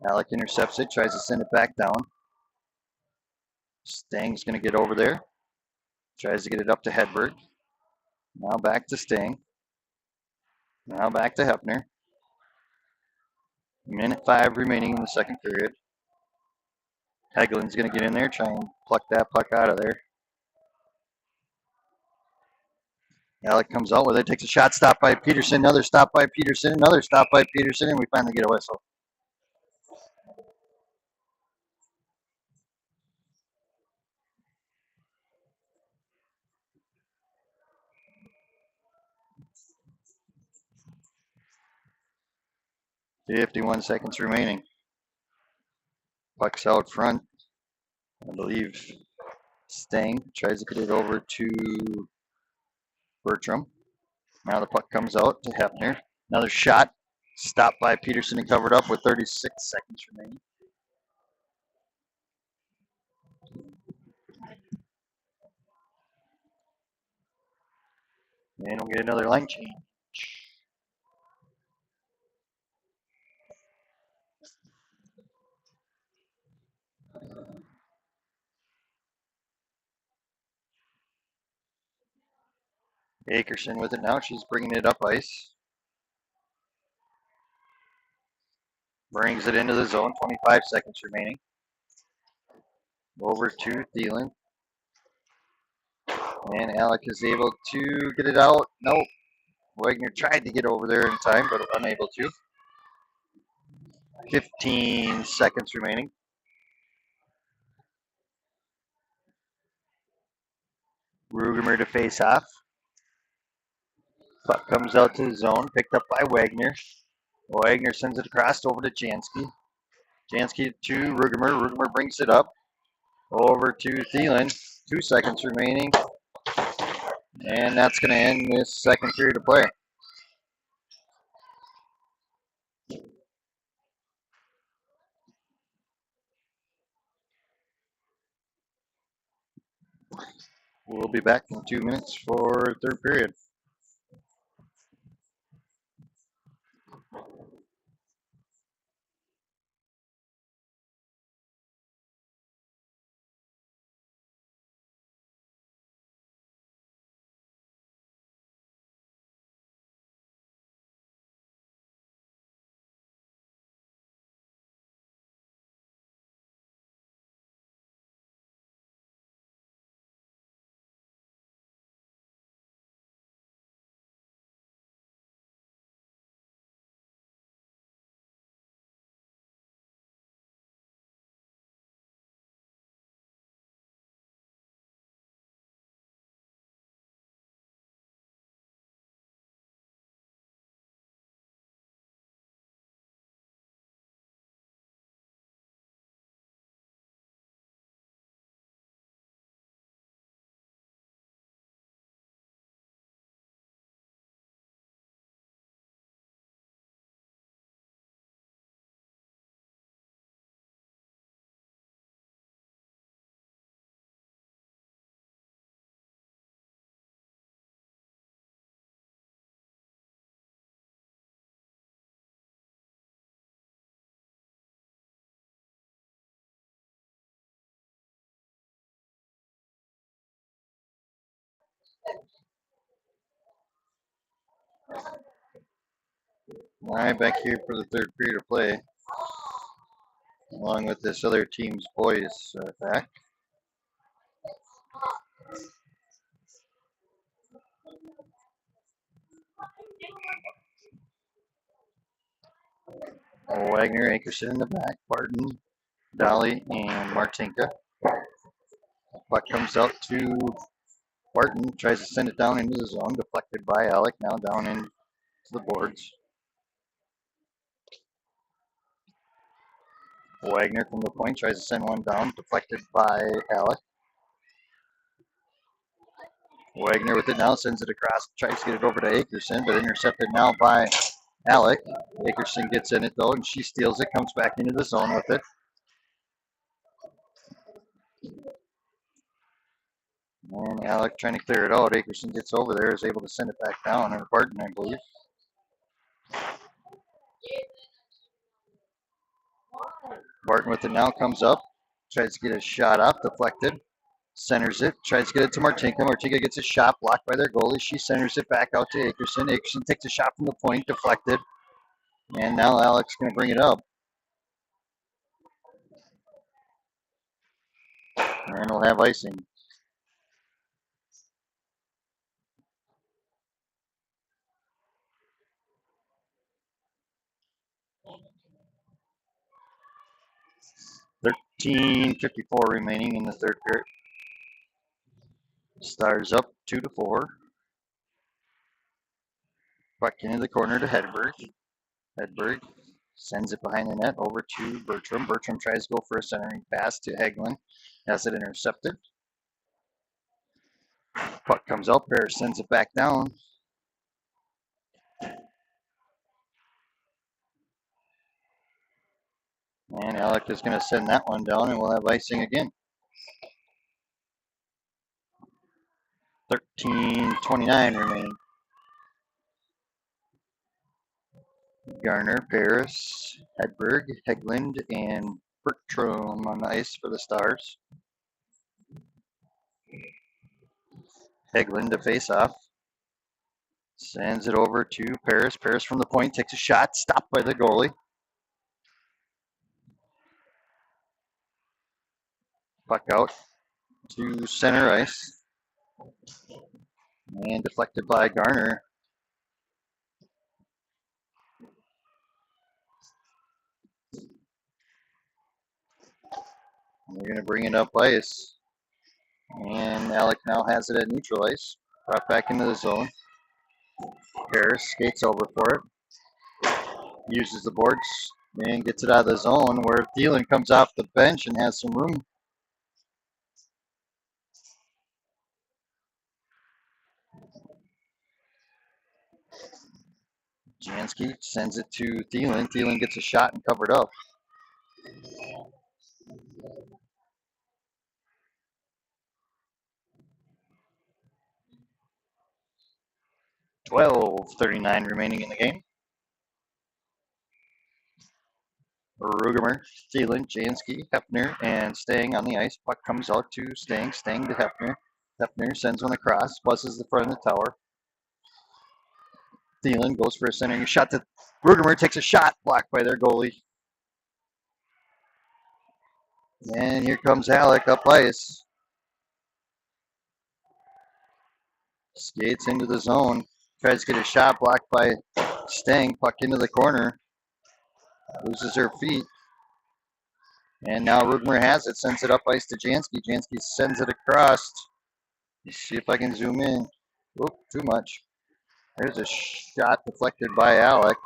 Alec intercepts it, tries to send it back down. Stang's going to get over there. Tries to get it up to Hedberg. Now back to Stang. Now back to Hefner. Minute 5 remaining in the second period. Hagelin's going to get in there, try and pluck that puck out of there. Alec comes out with it, takes a shot, stopped by Peterson, another stop by Peterson, another stop by Peterson, and we finally get a whistle. .51 seconds remaining. Puck's out front. I believe Stang tries to get it over to Bertram. Now the puck comes out to Hefner. Another shot, stopped by Peterson and covered up with 36 seconds remaining. And we'll get another line change. Akerson with it now. She's bringing it up ice. Brings it into the zone. 25 seconds remaining. Over to Thielen. And Alec is able to get it out. Nope. Wagner tried to get over there in time, but unable to. 15 seconds remaining. Rugemer to face off. Puck comes out to the zone, picked up by Wagner. Wagner sends it across over to Jansky. Jansky to Rugemer. Rugemer brings it up. Over to Thielen. 2 seconds remaining. And that's going to end this second period of play. We'll be back in 2 minutes for third period. All right, back here for the third period of play, along with this other team's boys back. Wagner, Akerson in the back, Barton, Dolly, and Martinka. Puck comes out to Barton, tries to send it down into the zone, deflected by Alec, now down into the boards. Wagner from the point tries to send one down, deflected by Alec. Wagner with it now, sends it across, tries to get it over to Akerson, but intercepted now by Alec. Akerson gets in it though, and she steals it, comes back into the zone with it. And Alec trying to clear it out. Akerson gets over there, is able to send it back down, or Barton, I believe. Barton with it now, comes up, tries to get a shot up, deflected. Centers it, tries to get it to Martinka. Martinka gets a shot blocked by their goalie. She centers it back out to Akerson. Akerson takes a shot from the point, deflected. And now Alec's going to bring it up. And we'll have icing. $13:54 remaining in the third period. Stars up 2-4. Puck into the corner to Hedberg. Hedberg sends it behind the net over to Bertram. Bertram tries to go for a centering pass to Hagelin. Has it intercepted. Puck comes out. Paris sends it back down. And Alec is going to send that one down, and we'll have icing again. 13:29 remaining. Garner, Paris, Hedberg, Hegland, and Bertram on the ice for the Stars. Hegland to face off. Sends it over to Paris. Paris from the point takes a shot, stopped by the goalie. Puck out to center ice. And deflected by Garner. And they're going to bring it up ice. And Alec now has it at neutral ice. Brought back into the zone. Paris skates over for it. Uses the boards and gets it out of the zone where Thielen comes off the bench and has some room. Jansky sends it to Thielen. Thielen gets a shot and covered up. $12:39 remaining in the game. Rugemer, Thielen, Jansky, Hefner, and Stang on the ice. Puck comes out to Stang. Stang to Hefner. Hefner sends one across, buzzes the front of the tower. Thielen goes for a centering shot to Rugemer, takes a shot, blocked by their goalie. And here comes Alec up ice. Skates into the zone. Tries to get a shot blocked by Stang. Puck into the corner. Loses her feet. And now Rugemer has it. Sends it up ice to Jansky. Jansky sends it across. Let's see if I can zoom in. Oop, too much. There's a shot deflected by Alec.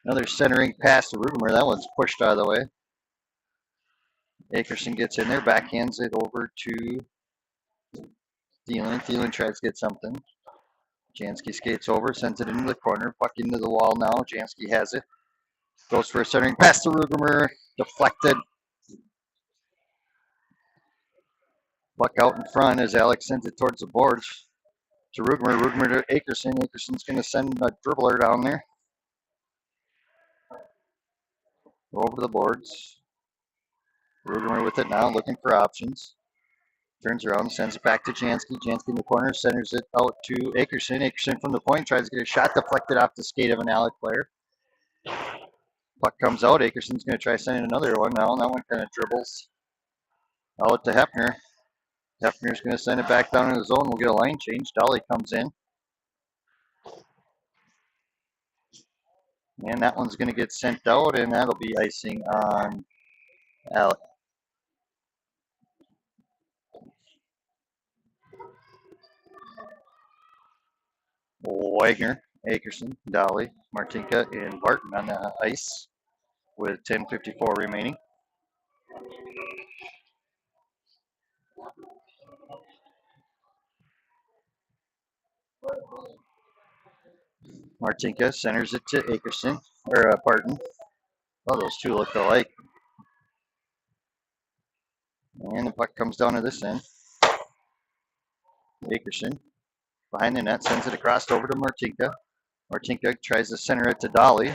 Another centering pass to Rugemer. That one's pushed out of the way. Akerson gets in there. Backhands it over to Thielen. Thielen tries to get something. Jansky skates over, sends it into the corner, puck into the wall now. Jansky has it. Goes for a centering pass to Rugemer. Deflected. Puck out in front as Alex sends it towards the boards to Rugemer. Rugemer to Akerson. Akerson's going to send a dribbler down there. Over the boards. Rugemer with it now, looking for options. Turns around, sends it back to Jansky. Jansky in the corner, centers it out to Akerson. Akerson from the point, tries to get a shot deflected off the skate of an Alec player. Puck comes out. Akerson's going to try sending another one now. That one kind of dribbles out to Hefner. Hefner's going to send it back down in the zone. We'll get a line change. Dolly comes in. And that one's going to get sent out, and that'll be icing on Alex. Wagner, Akerson, Dolly, Martinka, and Barton on the ice with 10:54 remaining. Martinka centers it to Akerson, or Barton. Oh, those two look alike. And the puck comes down to this end. Akerson behind the net sends it across over to Martinka. Martinka tries to center it to Dolly.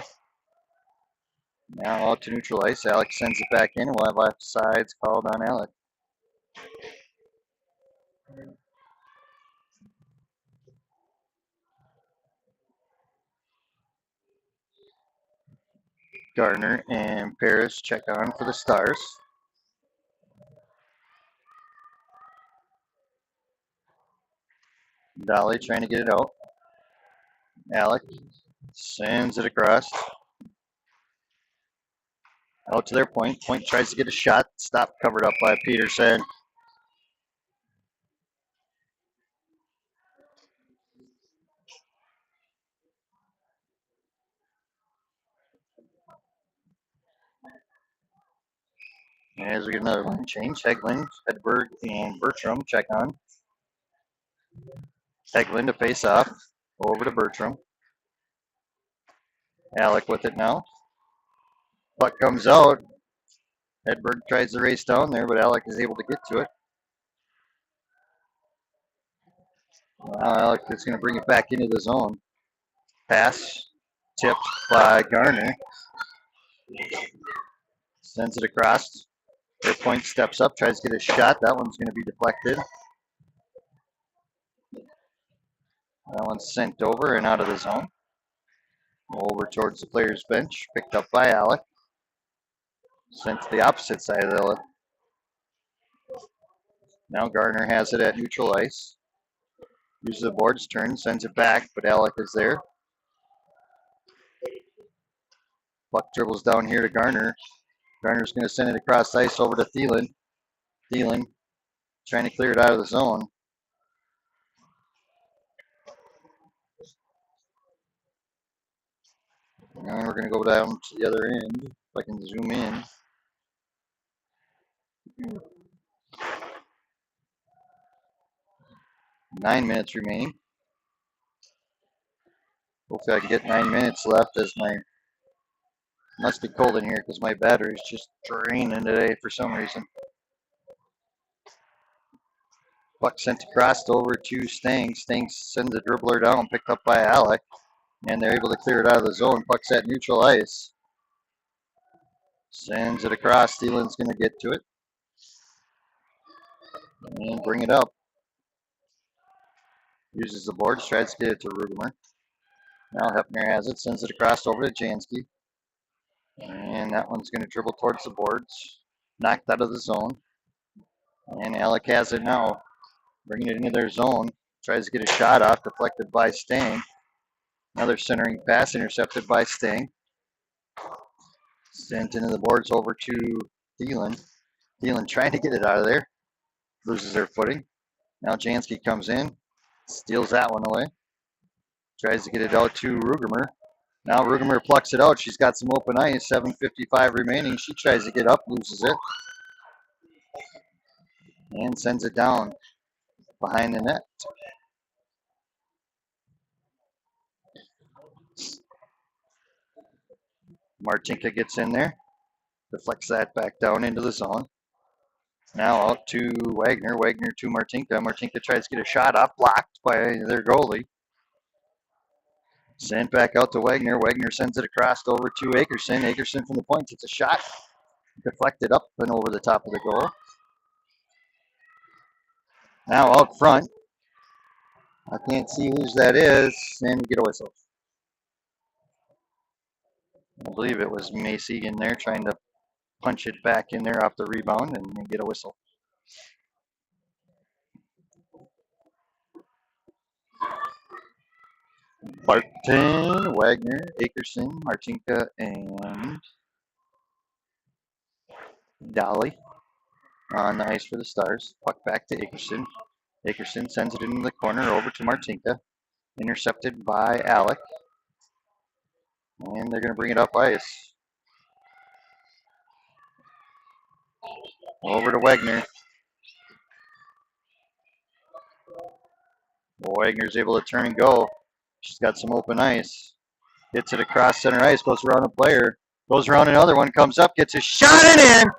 Now out to neutral ice. Alex sends it back in. We'll have offsides called on Alex. Gardner and Paris check on for the Stars. Dolly trying to get it out. Alex sends it across. Out to their point. Point tries to get a shot. Stop covered up by Peterson. As we get another line change, Hegland, Hedberg, and Bertram check on. Hegland to face off. Over to Bertram. Alec with it now. Puck comes out. Hedberg tries to race down there, but Alec is able to get to it. Now Alec is going to bring it back into the zone. Pass tipped by Garner. Sends it across. Their point steps up, tries to get a shot. That one's going to be deflected. That one's sent over and out of the zone. Over towards the player's bench. Picked up by Alec. Sent to the opposite side of the. Now Gardner has it at neutral ice. Uses the boards turn, sends it back, but Alec is there. Puck dribbles down here to Garner. Garner's going to send it across ice over to Thielen. Thielen trying to clear it out of the zone. And we're going to go down to the other end. If I can zoom in. Nine minutes remaining. Hopefully I can get 9 minutes left as my, must be cold in here because my battery's just draining today for some reason. Puck sent across over to Stang. Stang sends the dribbler down, picked up by Alec, and they're able to clear it out of the zone. Puck's at neutral ice. Sends it across. Thielen's going to get to it and bring it up. Uses the boards, tries to get it to Rudimer. Now Hefner has it, sends it across over to Jansky. And that one's going to dribble towards the boards. Knocked out of the zone. And Alec has it now. Bringing it into their zone. Tries to get a shot off, deflected by Stang. Another centering pass, intercepted by Stang. Sent into the boards over to Thielen. Thielen trying to get it out of there. Loses their footing. Now Jansky comes in. Steals that one away. Tries to get it out to Rugemer. Now Rugemer plucks it out. She's got some open ice. 7:55 remaining. She tries to get up, loses it. And sends it down behind the net. Martinka gets in there. Deflects that back down into the zone. Now out to Wagner. Wagner to Martinka. Martinka tries to get a shot off. Blocked by their goalie. Sent back out to Wagner. Wagner sends it across over to Akerson. Akerson from the point gets a shot. Deflected up and over the top of the goal. Now out front. I can't see whose that is. And we get a whistle. I believe it was Macy in there trying to punch it back in there off the rebound and get a whistle. Barton, Wagner, Akerson, Martinka, and Dolly on the ice for the Stars. Puck back to Akerson. Akerson sends it into the corner over to Martinka. Intercepted by Alec. And they're going to bring it up ice. Over to Wagner. Wagner's able to turn and go. She's got some open ice. Gets it across center ice. Goes around a player. Goes around another one. Comes up. Gets a shot and in.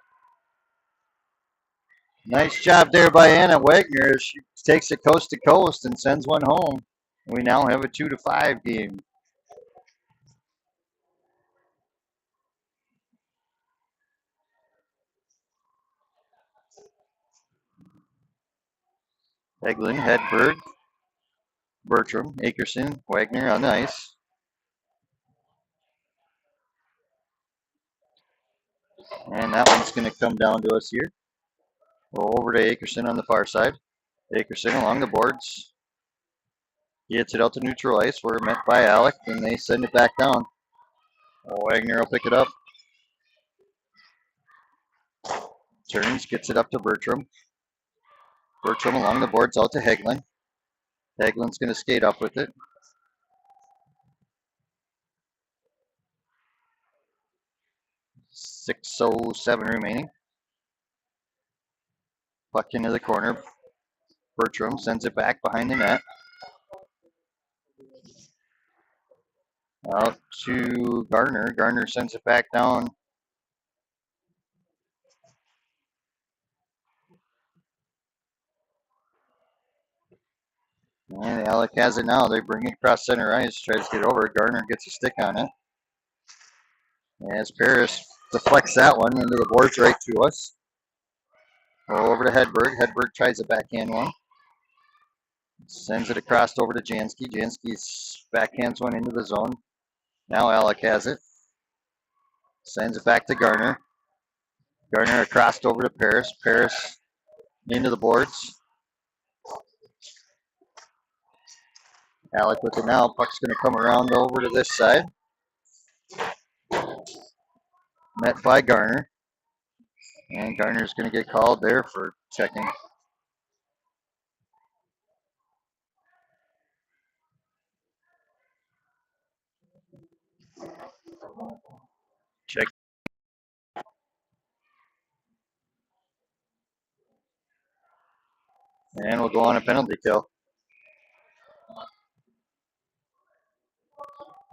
Nice job there by Anna Wagner. She takes it coast to coast and sends one home. We now have a 2-5 game. Eglin, Hedberg, Bertram, Akerson, Wagner on the ice. And that one's going to come down to us here. Over to Akerson on the far side. Akerson along the boards. Gets it out to neutral ice. We're met by Alec, and they send it back down. Wagner will pick it up. Turns, gets it up to Bertram. Bertram along the boards out to Heglin. Heglin's going to skate up with it. .607 remaining. Puck into the corner. Bertram sends it back behind the net. Out to Gardner. Gardner sends it back down. And Alec has it now. They bring it across center ice. Tries to get over. Gardner gets a stick on it. As Paris deflects that one into the boards right to us. Over to Hedberg. Hedberg tries a backhand one. Sends it across over to Jansky. Jansky's backhands one into the zone. Now Alec has it. Sends it back to Gardner. Gardner across over to Paris. Paris into the boards. Alec with it now. Puck's going to come around over to this side. Met by Gardner. And Gardner's going to get called there for checking. Check. And we'll go on a penalty kill.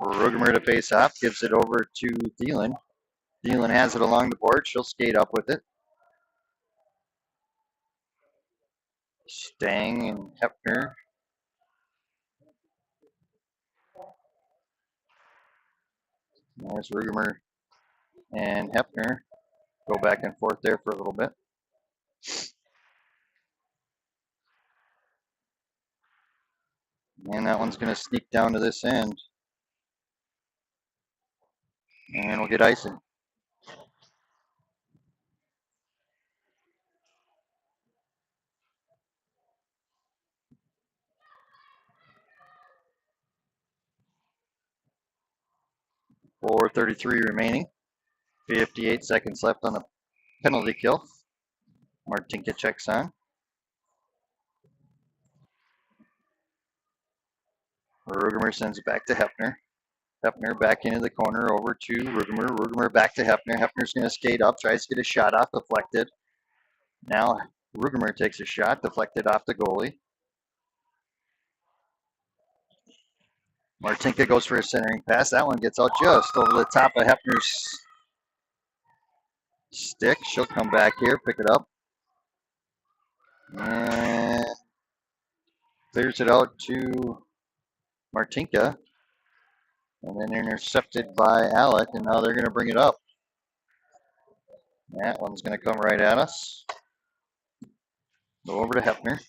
Rugemer to face off. Gives it over to Thielen. Thielen has it along the board. She'll skate up with it. Stang and Hefner. There's Rugemer and Hefner. Go back and forth there for a little bit. And that one's going to sneak down to this end. And we'll get icing. .433 remaining. 58 seconds left on the penalty kill. Martinka checks on. Rugemer sends it back to Hefner. Hefner back into the corner over to Rugemer. Rugemer back to Hefner. Hefner's going to skate up, tries to get a shot off, deflected. Now Rugemer takes a shot, deflected off the goalie. Martinka goes for a centering pass. That one gets out just over the top of Hefner's stick. She'll come back here, pick it up. And clears it out to Martinka. And then intercepted by Alec. And now they're going to bring it up. That one's going to come right at us. Go over to Hefner.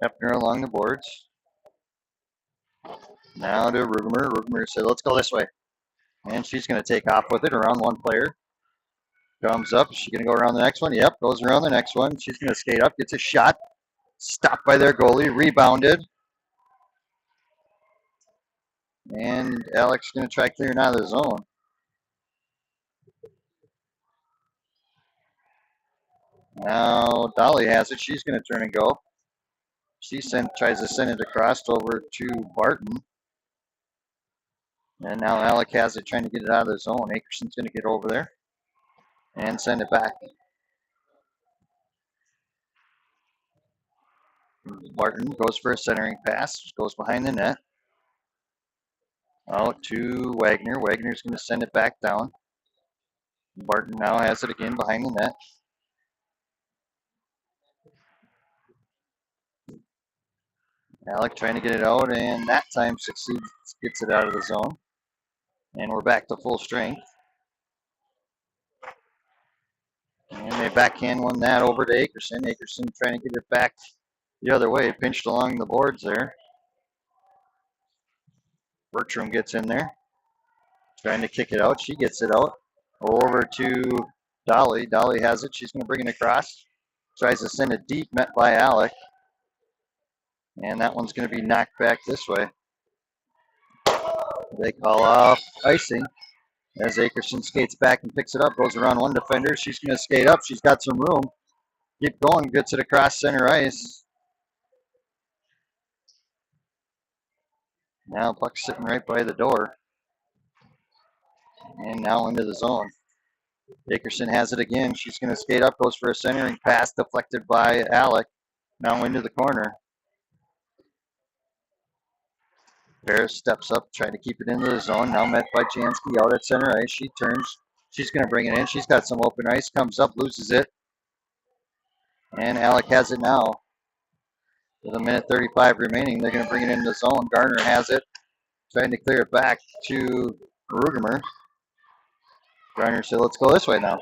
Hefner along the boards. Now to Rugemer. Rugemer said, let's go this way. And she's going to take off with it around one player. Comes up. Is she going to go around the next one? Yep, goes around the next one. She's going to skate up. Gets a shot. Stopped by their goalie. Rebounded. And Alex going to try clearing out of the zone. Now Dolly has it. She's going to turn and go. She tries to send it across over to Barton. And now Alec has it, trying to get it out of the zone. Akerson's going to get over there and send it back. Barton goes for a centering pass, goes behind the net. Out to Wagner. Wagner's going to send it back down. Barton now has it again behind the net. Alec trying to get it out, and that time succeeds, gets it out of the zone. And we're back to full strength. And they backhand one that over to Akerson. Akerson trying to get it back the other way, pinched along the boards there. Bertram gets in there, trying to kick it out. She gets it out. Over to Dolly. Dolly has it. She's going to bring it across. Tries to send it deep, met by Alec. And that one's going to be knocked back this way. They call off icing as Akerson skates back and picks it up. Goes around one defender. She's going to skate up. She's got some room. Keep going. Gets it across center ice. Now puck's sitting right by the door. And now into the zone. Akerson has it again. She's going to skate up. Goes for a centering pass. Deflected by Alec. Now into the corner. Paris steps up, trying to keep it into the zone. Now met by Jansky out at center ice. She turns. She's going to bring it in. She's got some open ice. Comes up, loses it. And Alec has it now. With a minute 35 remaining, they're going to bring it into the zone. Garner has it. Trying to clear it back to Rugemer. Garner said, let's go this way now.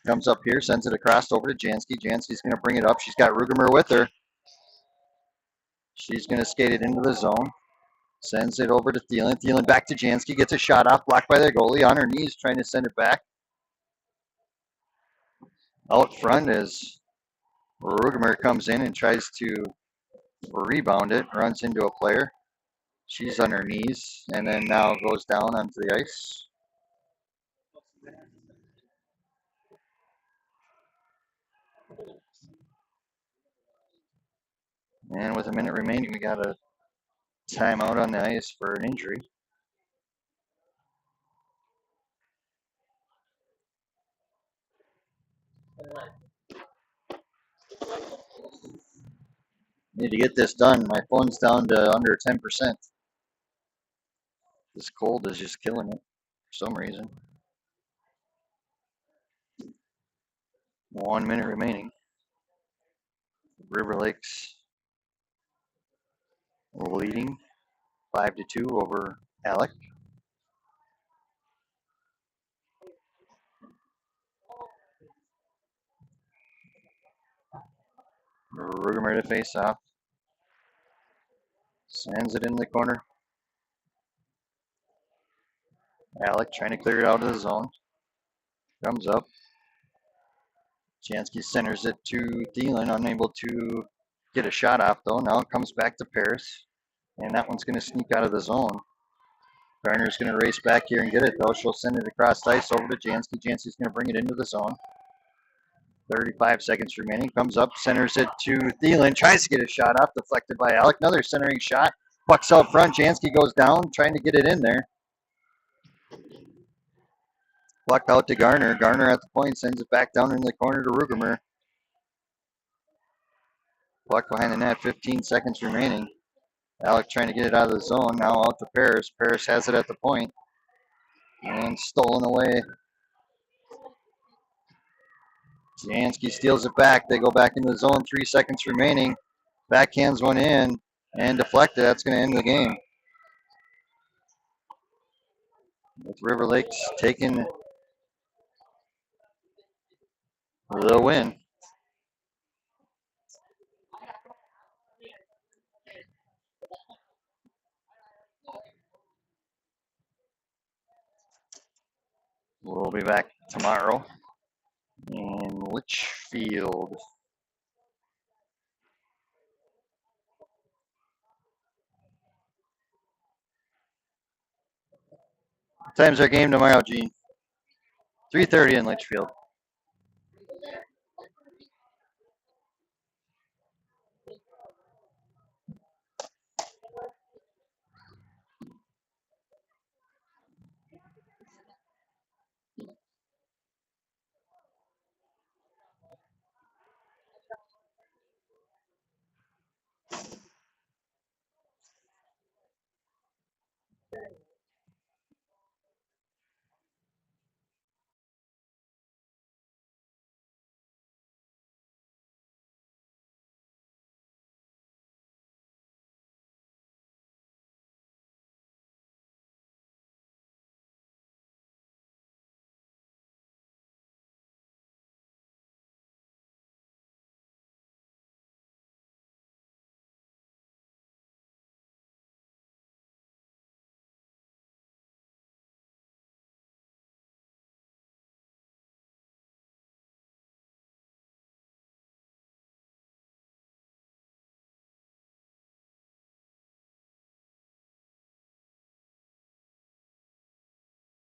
Comes up here, sends it across over to Jansky. Jansky's going to bring it up. She's got Rugemer with her. She's going to skate it into the zone. Sends it over to Thielen. Thielen back to Jansky. Gets a shot off. Blocked by their goalie. On her knees trying to send it back. Out front as Rugemer comes in and tries to rebound it. Runs into a player. She's on her knees and then now goes down onto the ice. And with a minute remaining, we got a timeout on the ice for an injury. Need to get this done. My phone's down to under 10%. This cold is just killing it for some reason. 1 minute remaining. River Lakes leading 5-2 over Alec. Rugemer to face off. Sends it in the corner. Alec trying to clear it out of the zone. Comes up. Jansky centers it to Thielen, unable to get a shot off though. Now it comes back to Paris. And that one's going to sneak out of the zone. Garner's going to race back here and get it though. She'll send it across ice over to Jansky. Jansky's going to bring it into the zone. 35 seconds remaining. Comes up, centers it to Thielen. Tries to get a shot off, deflected by Alec. Another centering shot. Puck's out front. Jansky goes down, trying to get it in there. Puck out to Garner. Garner at the point sends it back down in the corner to Rugemer. Puck behind the net. 15 seconds remaining. Alec trying to get it out of the zone. Now out to Paris. Paris has it at the point. And stolen away. Jansky steals it back. They go back into the zone. 3 seconds remaining. Backhands one in and deflected. That's going to end the game. With River Lakes taking the win. We'll be back tomorrow in Litchfield. Time's our game tomorrow, Gene. 3:30 in Litchfield.